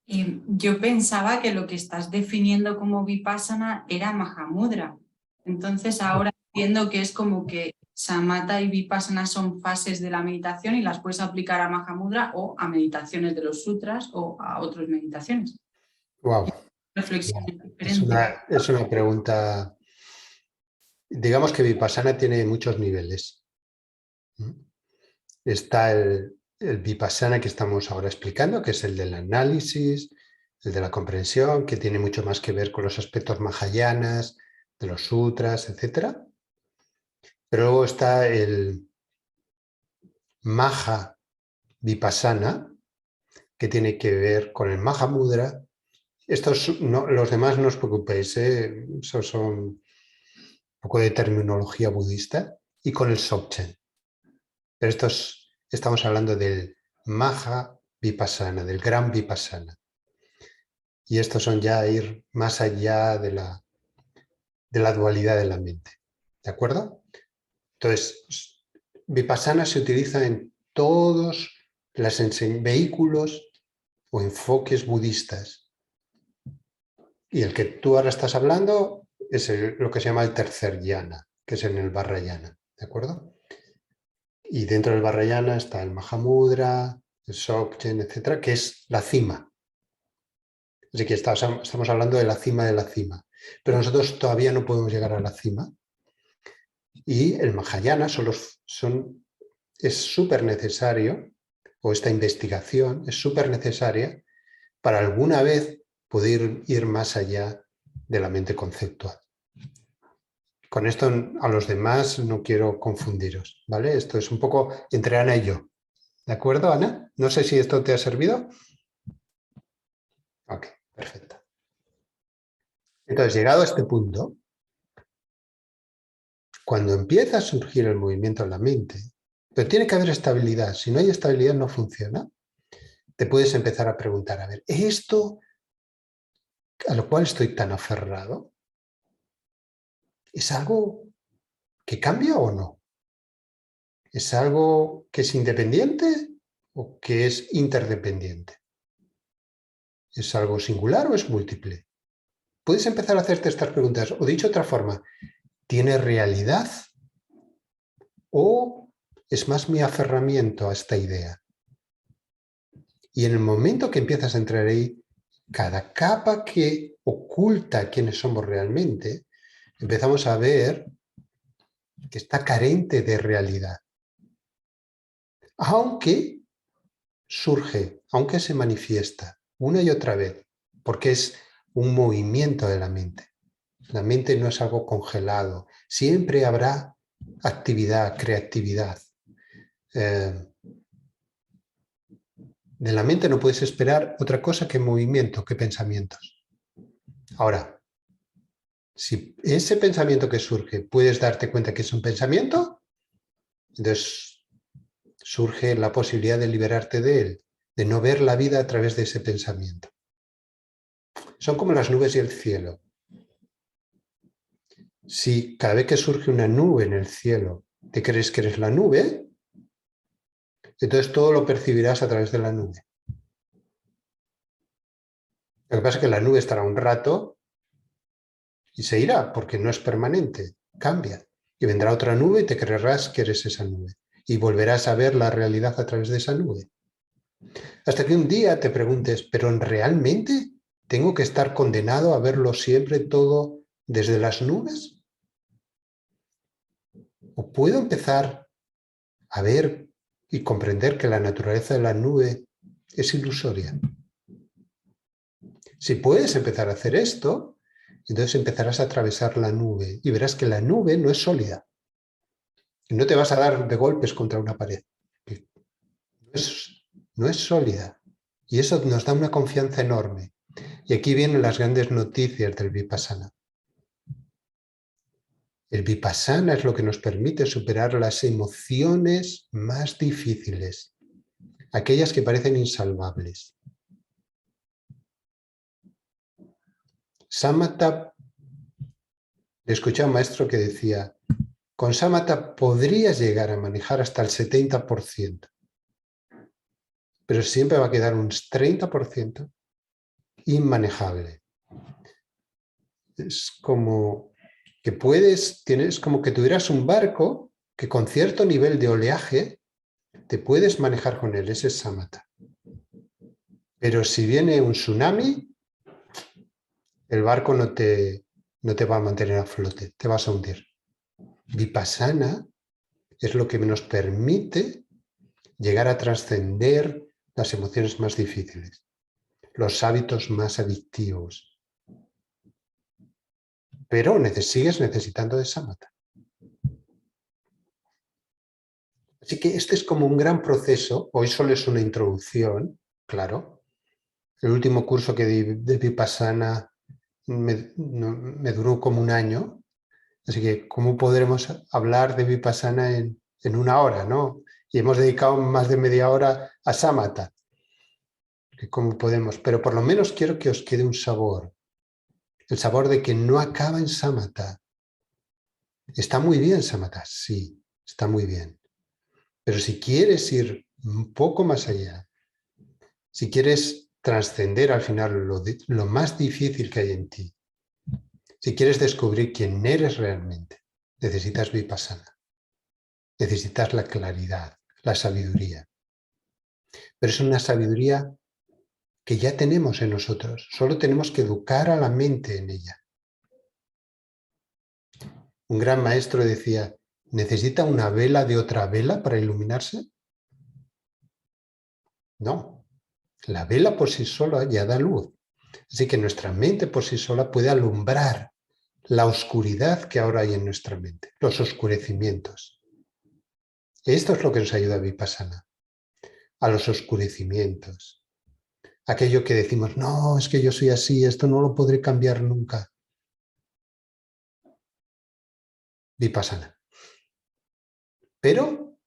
Yo pensaba que lo que estás definiendo como Vipassana era Mahamudra. Entonces ahora entiendo que es como que Samatha y Vipassana son fases de la meditación y las puedes aplicar a Mahamudra o a meditaciones de los sutras o a otras meditaciones. Wow. Reflexiones diferentes. Es una pregunta. Digamos que Vipassana tiene muchos niveles. Está el Vipassana que estamos ahora explicando, que es el del análisis, el de la comprensión, que tiene mucho más que ver con los aspectos mahayanas, de los sutras, etc. Pero luego está el Maha Vipassana, que tiene que ver con el Mahamudra. Los demás no os preocupéis, esos son poco de terminología budista, y con el Dzogchen. Pero estamos hablando del Maha Vipassana, del gran Vipassana. Y estos son ya ir más allá de la dualidad de la mente. ¿De acuerdo? Entonces, Vipassana se utiliza en todos los vehículos o enfoques budistas. Y el que tú ahora estás hablando es lo que se llama el tercer jhana, que es en el Vajrayana. ¿De acuerdo? Y dentro del Vajrayana está el Mahamudra, el Dzogchen, etcétera, que es la cima. Así que estamos hablando de la cima de la cima. Pero nosotros todavía no podemos llegar a la cima. Y el Mahayana es súper necesario, o esta investigación es súper necesaria para alguna vez poder ir más allá de la mente conceptual. Con esto a los demás no quiero confundiros, ¿vale? Esto es un poco entre Ana y yo. ¿De acuerdo, Ana? No sé si esto te ha servido. Ok, perfecto. Entonces, llegado a este punto, cuando empieza a surgir el movimiento en la mente, pero tiene que haber estabilidad. Si no hay estabilidad, no funciona. Te puedes empezar a preguntar, a ver, ¿esto a lo cual estoy tan aferrado es algo que cambia o no? ¿Es algo que es independiente o que es interdependiente? ¿Es algo singular o es múltiple? Puedes empezar a hacerte estas preguntas. O dicho de otra forma, ¿tiene realidad o es más mi aferramiento a esta idea? Y en el momento que empiezas a entrar ahí, cada capa que oculta quiénes somos realmente, empezamos a ver que está carente de realidad. Aunque surge, aunque se manifiesta una y otra vez, porque es un movimiento de la mente. La mente no es algo congelado, siempre habrá actividad, creatividad. De la mente no puedes esperar otra cosa que movimiento, que pensamientos. Ahora, si ese pensamiento que surge puedes darte cuenta que es un pensamiento, entonces surge la posibilidad de liberarte de él, de no ver la vida a través de ese pensamiento. Son como las nubes y el cielo. Si cada vez que surge una nube en el cielo te crees que eres la nube, entonces todo lo percibirás a través de la nube. Lo que pasa es que la nube estará un rato y se irá, porque no es permanente, cambia. Y vendrá otra nube y te creerás que eres esa nube. Y volverás a ver la realidad a través de esa nube. Hasta que un día te preguntes, ¿pero realmente tengo que estar condenado a verlo siempre todo desde las nubes? ¿O puedo empezar a ver y comprender que la naturaleza de la nube es ilusoria? Si puedes empezar a hacer esto, entonces empezarás a atravesar la nube y verás que la nube no es sólida. Y no te vas a dar de golpes contra una pared. No es sólida. Y eso nos da una confianza enorme. Y aquí vienen las grandes noticias del Vipassana. El Vipassana es lo que nos permite superar las emociones más difíciles, aquellas que parecen insalvables. Samatha, le escuché a un maestro que decía, con Samatha podrías llegar a manejar hasta el 70%, pero siempre va a quedar un 30% inmanejable. Es como que tienes como que tuvieras un barco que con cierto nivel de oleaje te puedes manejar con él, ese es Samatha. Pero si viene un tsunami, el barco no te va a mantener a flote, te vas a hundir. Vipassana es lo que nos permite llegar a trascender las emociones más difíciles, los hábitos más adictivos. Pero sigues necesitando de Samatha. Así que este es como un gran proceso. Hoy solo es una introducción, claro. El último curso que di de Vipassana me duró como un año Así que, ¿cómo podremos hablar de Vipassana en una hora, ¿no? Y hemos dedicado más de media hora a Samatha. ¿Cómo podemos? Pero por lo menos quiero que os quede un sabor. El sabor de que no acaba en Samatha. Está muy bien Samatha, sí, está muy bien. Pero si quieres ir un poco más allá, si quieres trascender al final lo más difícil que hay en ti, si quieres descubrir quién eres realmente, necesitas Vipassana. Necesitas la claridad, la sabiduría. Pero es una sabiduría que ya tenemos en nosotros. Solo tenemos que educar a la mente en ella. Un gran maestro decía, ¿necesita una vela de otra vela para iluminarse? No. La vela por sí sola ya da luz. Así que nuestra mente por sí sola puede alumbrar la oscuridad que ahora hay en nuestra mente, los oscurecimientos. Esto es lo que nos ayuda a Vipassana, a los oscurecimientos. Aquello que decimos, no, es que yo soy así, esto no lo podré cambiar nunca. Vipassana. Pero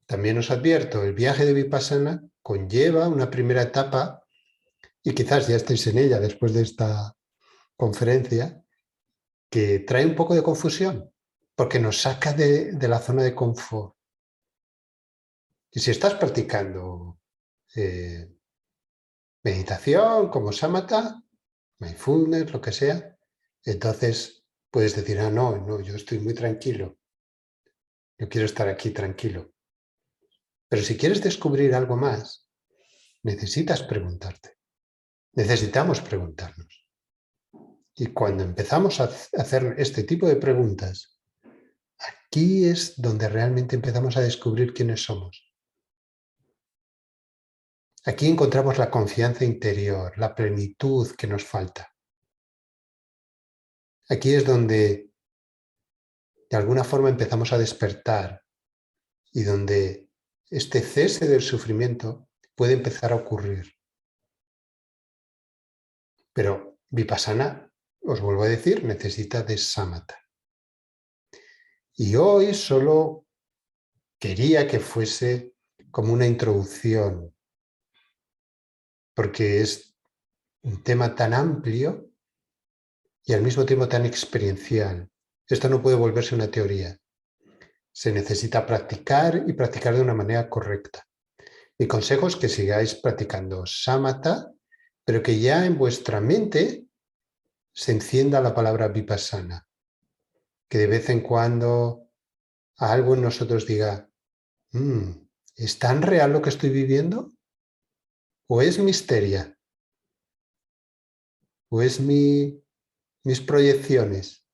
también os advierto, el viaje de Vipassana conlleva una primera etapa, y quizás ya estéis en ella después de esta conferencia, que trae un poco de confusión, porque nos saca de la zona de confort. Y si estás practicando meditación como Samatha, mindfulness, lo que sea, entonces puedes decir, no, yo estoy muy tranquilo. Yo quiero estar aquí tranquilo. Pero si quieres descubrir algo más, necesitas preguntarte. Necesitamos preguntarnos. Y cuando empezamos a hacer este tipo de preguntas, aquí es donde realmente empezamos a descubrir quiénes somos. Aquí encontramos la confianza interior, la plenitud que nos falta. Aquí es donde de alguna forma empezamos a despertar y donde este cese del sufrimiento puede empezar a ocurrir. Pero Vipassana, os vuelvo a decir, necesita de Samatha. Y hoy solo quería que fuese como una introducción, porque es un tema tan amplio y al mismo tiempo tan experiencial. Esto no puede volverse una teoría. Se necesita practicar y practicar de una manera correcta. Mi consejo es que sigáis practicando Samatha, pero que ya en vuestra mente se encienda la palabra Vipassana. Que de vez en cuando algo en nosotros diga, ¿es tan real lo que estoy viviendo? ¿O es misteria? ¿O es mis proyecciones?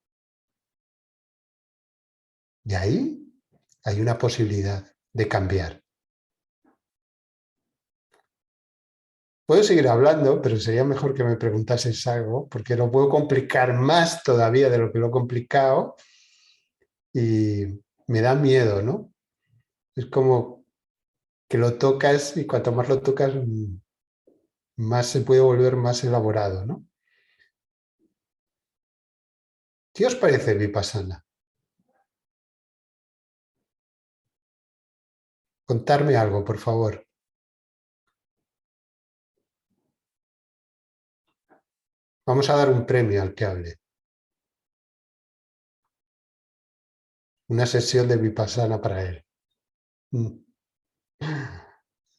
Y ahí hay una posibilidad de cambiar. Puedo seguir hablando, pero sería mejor que me preguntases algo, porque lo puedo complicar más todavía de lo que lo he complicado y me da miedo, ¿no? Es como que lo tocas y cuanto más lo tocas, más se puede volver más elaborado, ¿no? ¿Qué os parece Vipassana? Contarme algo, por favor. Vamos a dar un premio al que hable. Una sesión de Vipassana para él.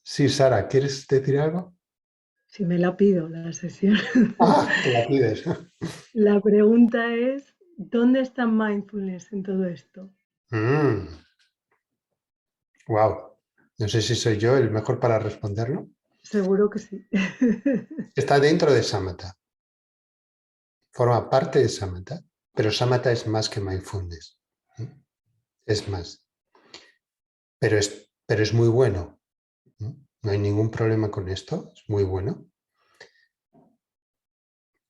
Sí, Sara, ¿quieres decir algo? Si me la pido la sesión. Ah, te la pides. La pregunta es, ¿dónde está mindfulness en todo esto? Wow. No sé si soy yo el mejor para responderlo. Seguro que sí. Está dentro de Samatha. Forma parte de Samatha, pero Samatha es más que mindfulness. Es más. Pero es muy bueno. No hay ningún problema con esto. Es muy bueno.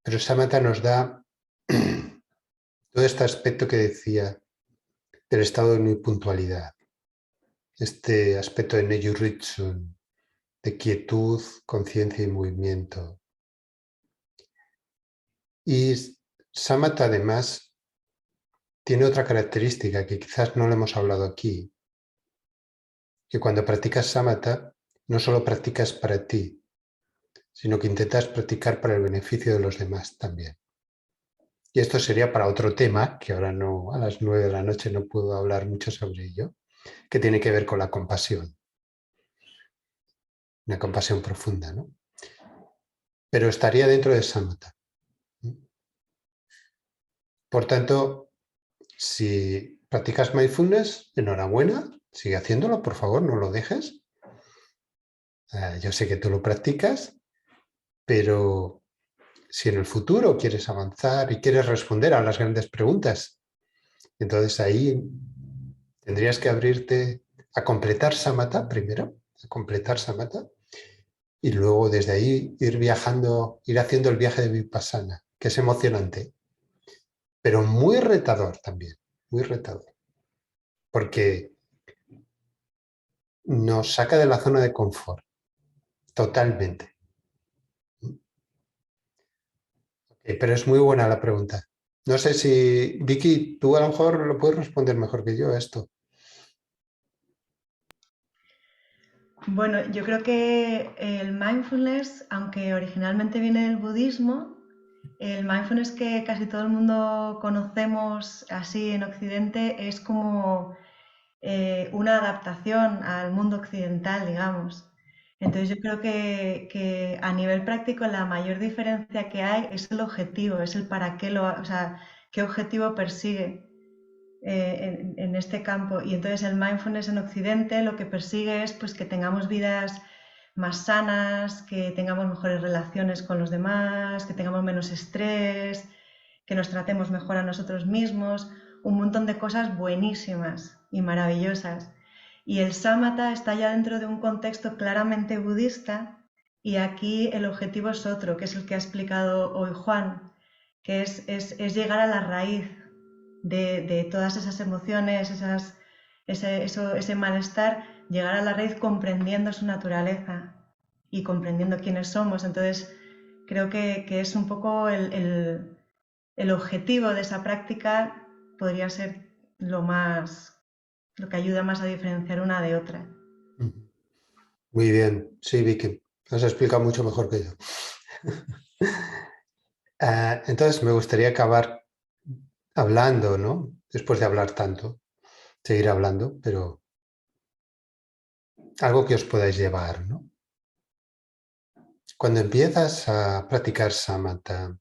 Pero Samatha nos da todo este aspecto que decía del estado de puntualidad. Este aspecto de Neyuritsun, de quietud, conciencia y movimiento. Y Samatha además tiene otra característica que quizás no le hemos hablado aquí, que cuando practicas samatha no solo practicas para ti, sino que intentas practicar para el beneficio de los demás también. Y esto sería para otro tema, que ahora no, a las 9 de la noche no puedo hablar mucho sobre ello, que tiene que ver con la compasión. Una compasión profunda, ¿no? Pero estaría dentro de samatha. Por tanto, si practicas mindfulness, enhorabuena, sigue haciéndolo, por favor, no lo dejes. Yo sé que tú lo practicas, pero si en el futuro quieres avanzar y quieres responder a las grandes preguntas, entonces ahí tendrías que abrirte a completar samatha primero, a completar samatha, y luego desde ahí ir viajando, ir haciendo el viaje de Vipassana, que es emocionante, pero muy retador también, muy retador, porque nos saca de la zona de confort, totalmente. Pero es muy buena la pregunta. No sé si, Vicky, tú a lo mejor lo puedes responder mejor que yo a esto. Bueno, yo creo que el mindfulness, aunque originalmente viene del budismo, el mindfulness que casi todo el mundo conocemos así en Occidente es como una adaptación al mundo occidental, digamos. Entonces yo creo que a nivel práctico la mayor diferencia que hay es el objetivo, es el para qué o sea, qué objetivo persigue en este campo. Y entonces el mindfulness en Occidente lo que persigue es pues, que tengamos vidas más sanas, que tengamos mejores relaciones con los demás, que tengamos menos estrés, que nos tratemos mejor a nosotros mismos, un montón de cosas buenísimas y maravillosas. Y el samatha está ya dentro de un contexto claramente budista y aquí el objetivo es otro, que es el que ha explicado hoy Juan, que es llegar a la raíz de todas esas emociones, ese malestar, llegar a la raíz comprendiendo su naturaleza y comprendiendo quiénes somos. Entonces, creo que es un poco el objetivo de esa práctica, podría ser lo que ayuda más a diferenciar una de otra. Muy bien, sí, Vicky, has explicado mucho mejor que yo. Entonces me gustaría acabar hablando, ¿no? Después de hablar tanto, seguir hablando, pero algo que os podáis llevar, ¿no? Cuando empiezas a practicar samatha,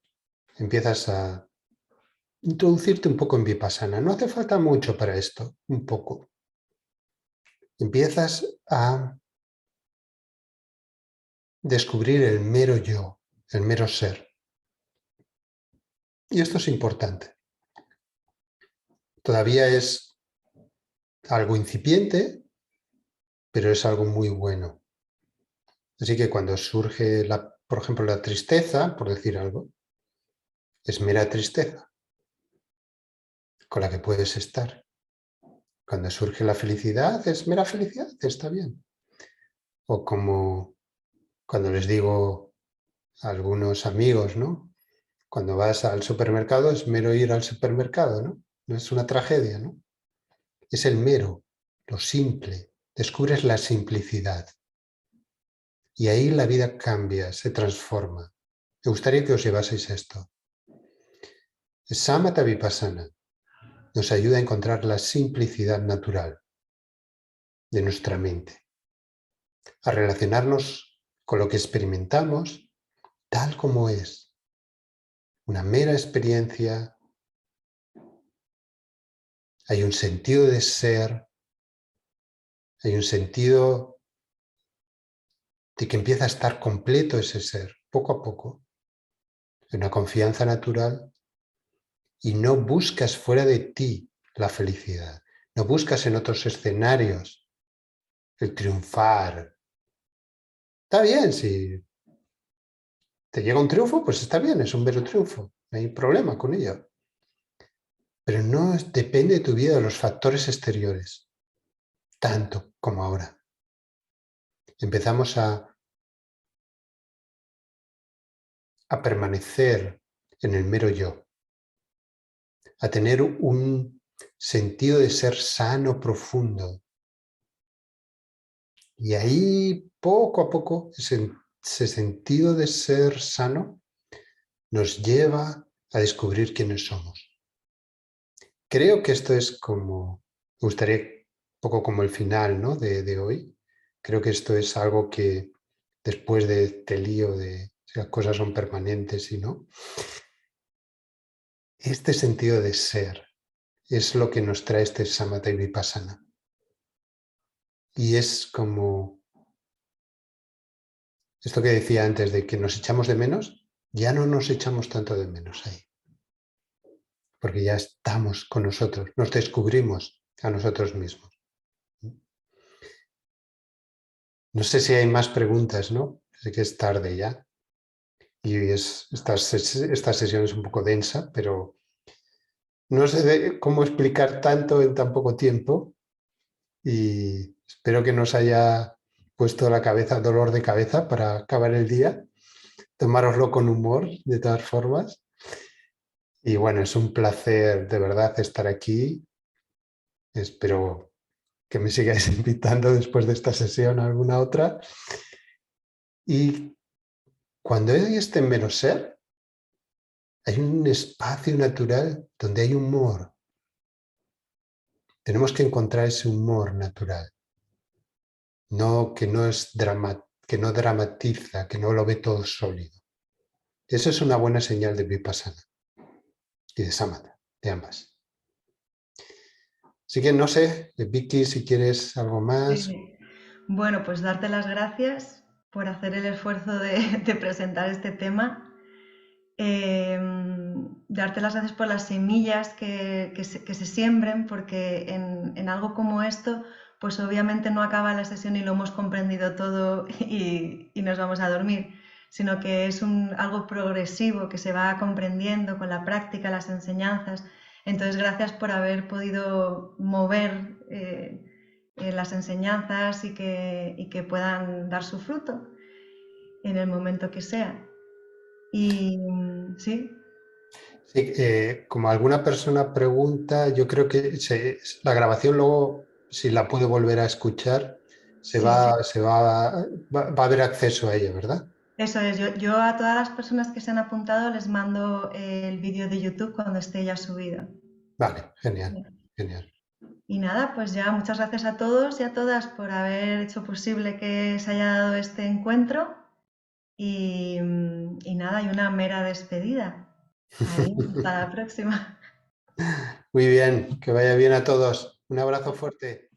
empiezas a introducirte un poco en Vipassana. No hace falta mucho para esto, un poco. Empiezas a descubrir el mero yo, el mero ser. Y esto es importante. Todavía es algo incipiente, pero es algo muy bueno. Así que cuando surge, por ejemplo, la tristeza, por decir algo, es mera tristeza con la que puedes estar. Cuando surge la felicidad, es mera felicidad, está bien. O como cuando les digo a algunos amigos, ¿no? Cuando vas al supermercado es mero ir al supermercado, ¿no? No es una tragedia, ¿no? Es el mero, lo simple. Descubres la simplicidad. Y ahí la vida cambia, se transforma. Me gustaría que os llevaseis esto. Samatha Vipassana nos ayuda a encontrar la simplicidad natural de nuestra mente, a relacionarnos con lo que experimentamos tal como es, una mera experiencia. Hay un sentido de ser, hay un sentido de que empieza a estar completo ese ser, poco a poco, una confianza natural, y no buscas fuera de ti la felicidad, no buscas en otros escenarios el triunfar. Está bien, si te llega un triunfo, pues está bien, es un mero triunfo, no hay problema con ello. Pero no depende de tu vida de los factores exteriores, tanto como ahora. Empezamos a permanecer en el mero yo, a tener un sentido de ser sano profundo. Y ahí, poco a poco, ese sentido de ser sano nos lleva a descubrir quiénes somos. Creo que esto es como, me gustaría un poco como el final, ¿no? de hoy. Creo que esto es algo que después de este lío de si las cosas son permanentes y no, este sentido de ser es lo que nos trae este Samatha y Vipassana. Y es como esto que decía antes de que nos echamos de menos, ya no nos echamos tanto de menos ahí. Porque ya estamos con nosotros, nos descubrimos a nosotros mismos. No sé si hay más preguntas, ¿no? Sé que es tarde ya. Y esta sesión es un poco densa, pero no sé cómo explicar tanto en tan poco tiempo. Y espero que nos haya puesto la cabeza, dolor de cabeza para acabar el día. Tomároslo con humor, de todas formas. Y bueno, es un placer de verdad estar aquí. Espero que me sigáis invitando después de esta sesión a alguna otra. Y cuando hay este menos ser, hay un espacio natural donde hay humor. Tenemos que encontrar ese humor natural. No, que no es que no dramatiza, que no lo ve todo sólido. Eso es una buena señal de Vipassana y de Samatha, de ambas. Así que no sé, Vicky, si quieres algo más. Sí. Bueno, pues darte las gracias por hacer el esfuerzo de presentar este tema. Darte las gracias por las semillas que se siembren, porque en algo como esto, pues obviamente no acaba la sesión y lo hemos comprendido todo y nos vamos a dormir, sino que es algo progresivo que se va comprendiendo con la práctica, las enseñanzas. Entonces, gracias por haber podido mover las enseñanzas y que puedan dar su fruto en el momento que sea. Y sí. Sí, como alguna persona pregunta, yo creo que la grabación luego, si la puede volver a escuchar, Sí, va a haber acceso a ella, ¿verdad? eso es. Yo a todas las personas que se han apuntado les mando el vídeo de YouTube cuando esté ya subido. Vale, genial, genial. Y nada, pues ya muchas gracias a todos y a todas por haber hecho posible que se haya dado este encuentro. Y nada, y una mera despedida. Ahí, hasta la próxima. Muy bien, que vaya bien a todos. Un abrazo fuerte.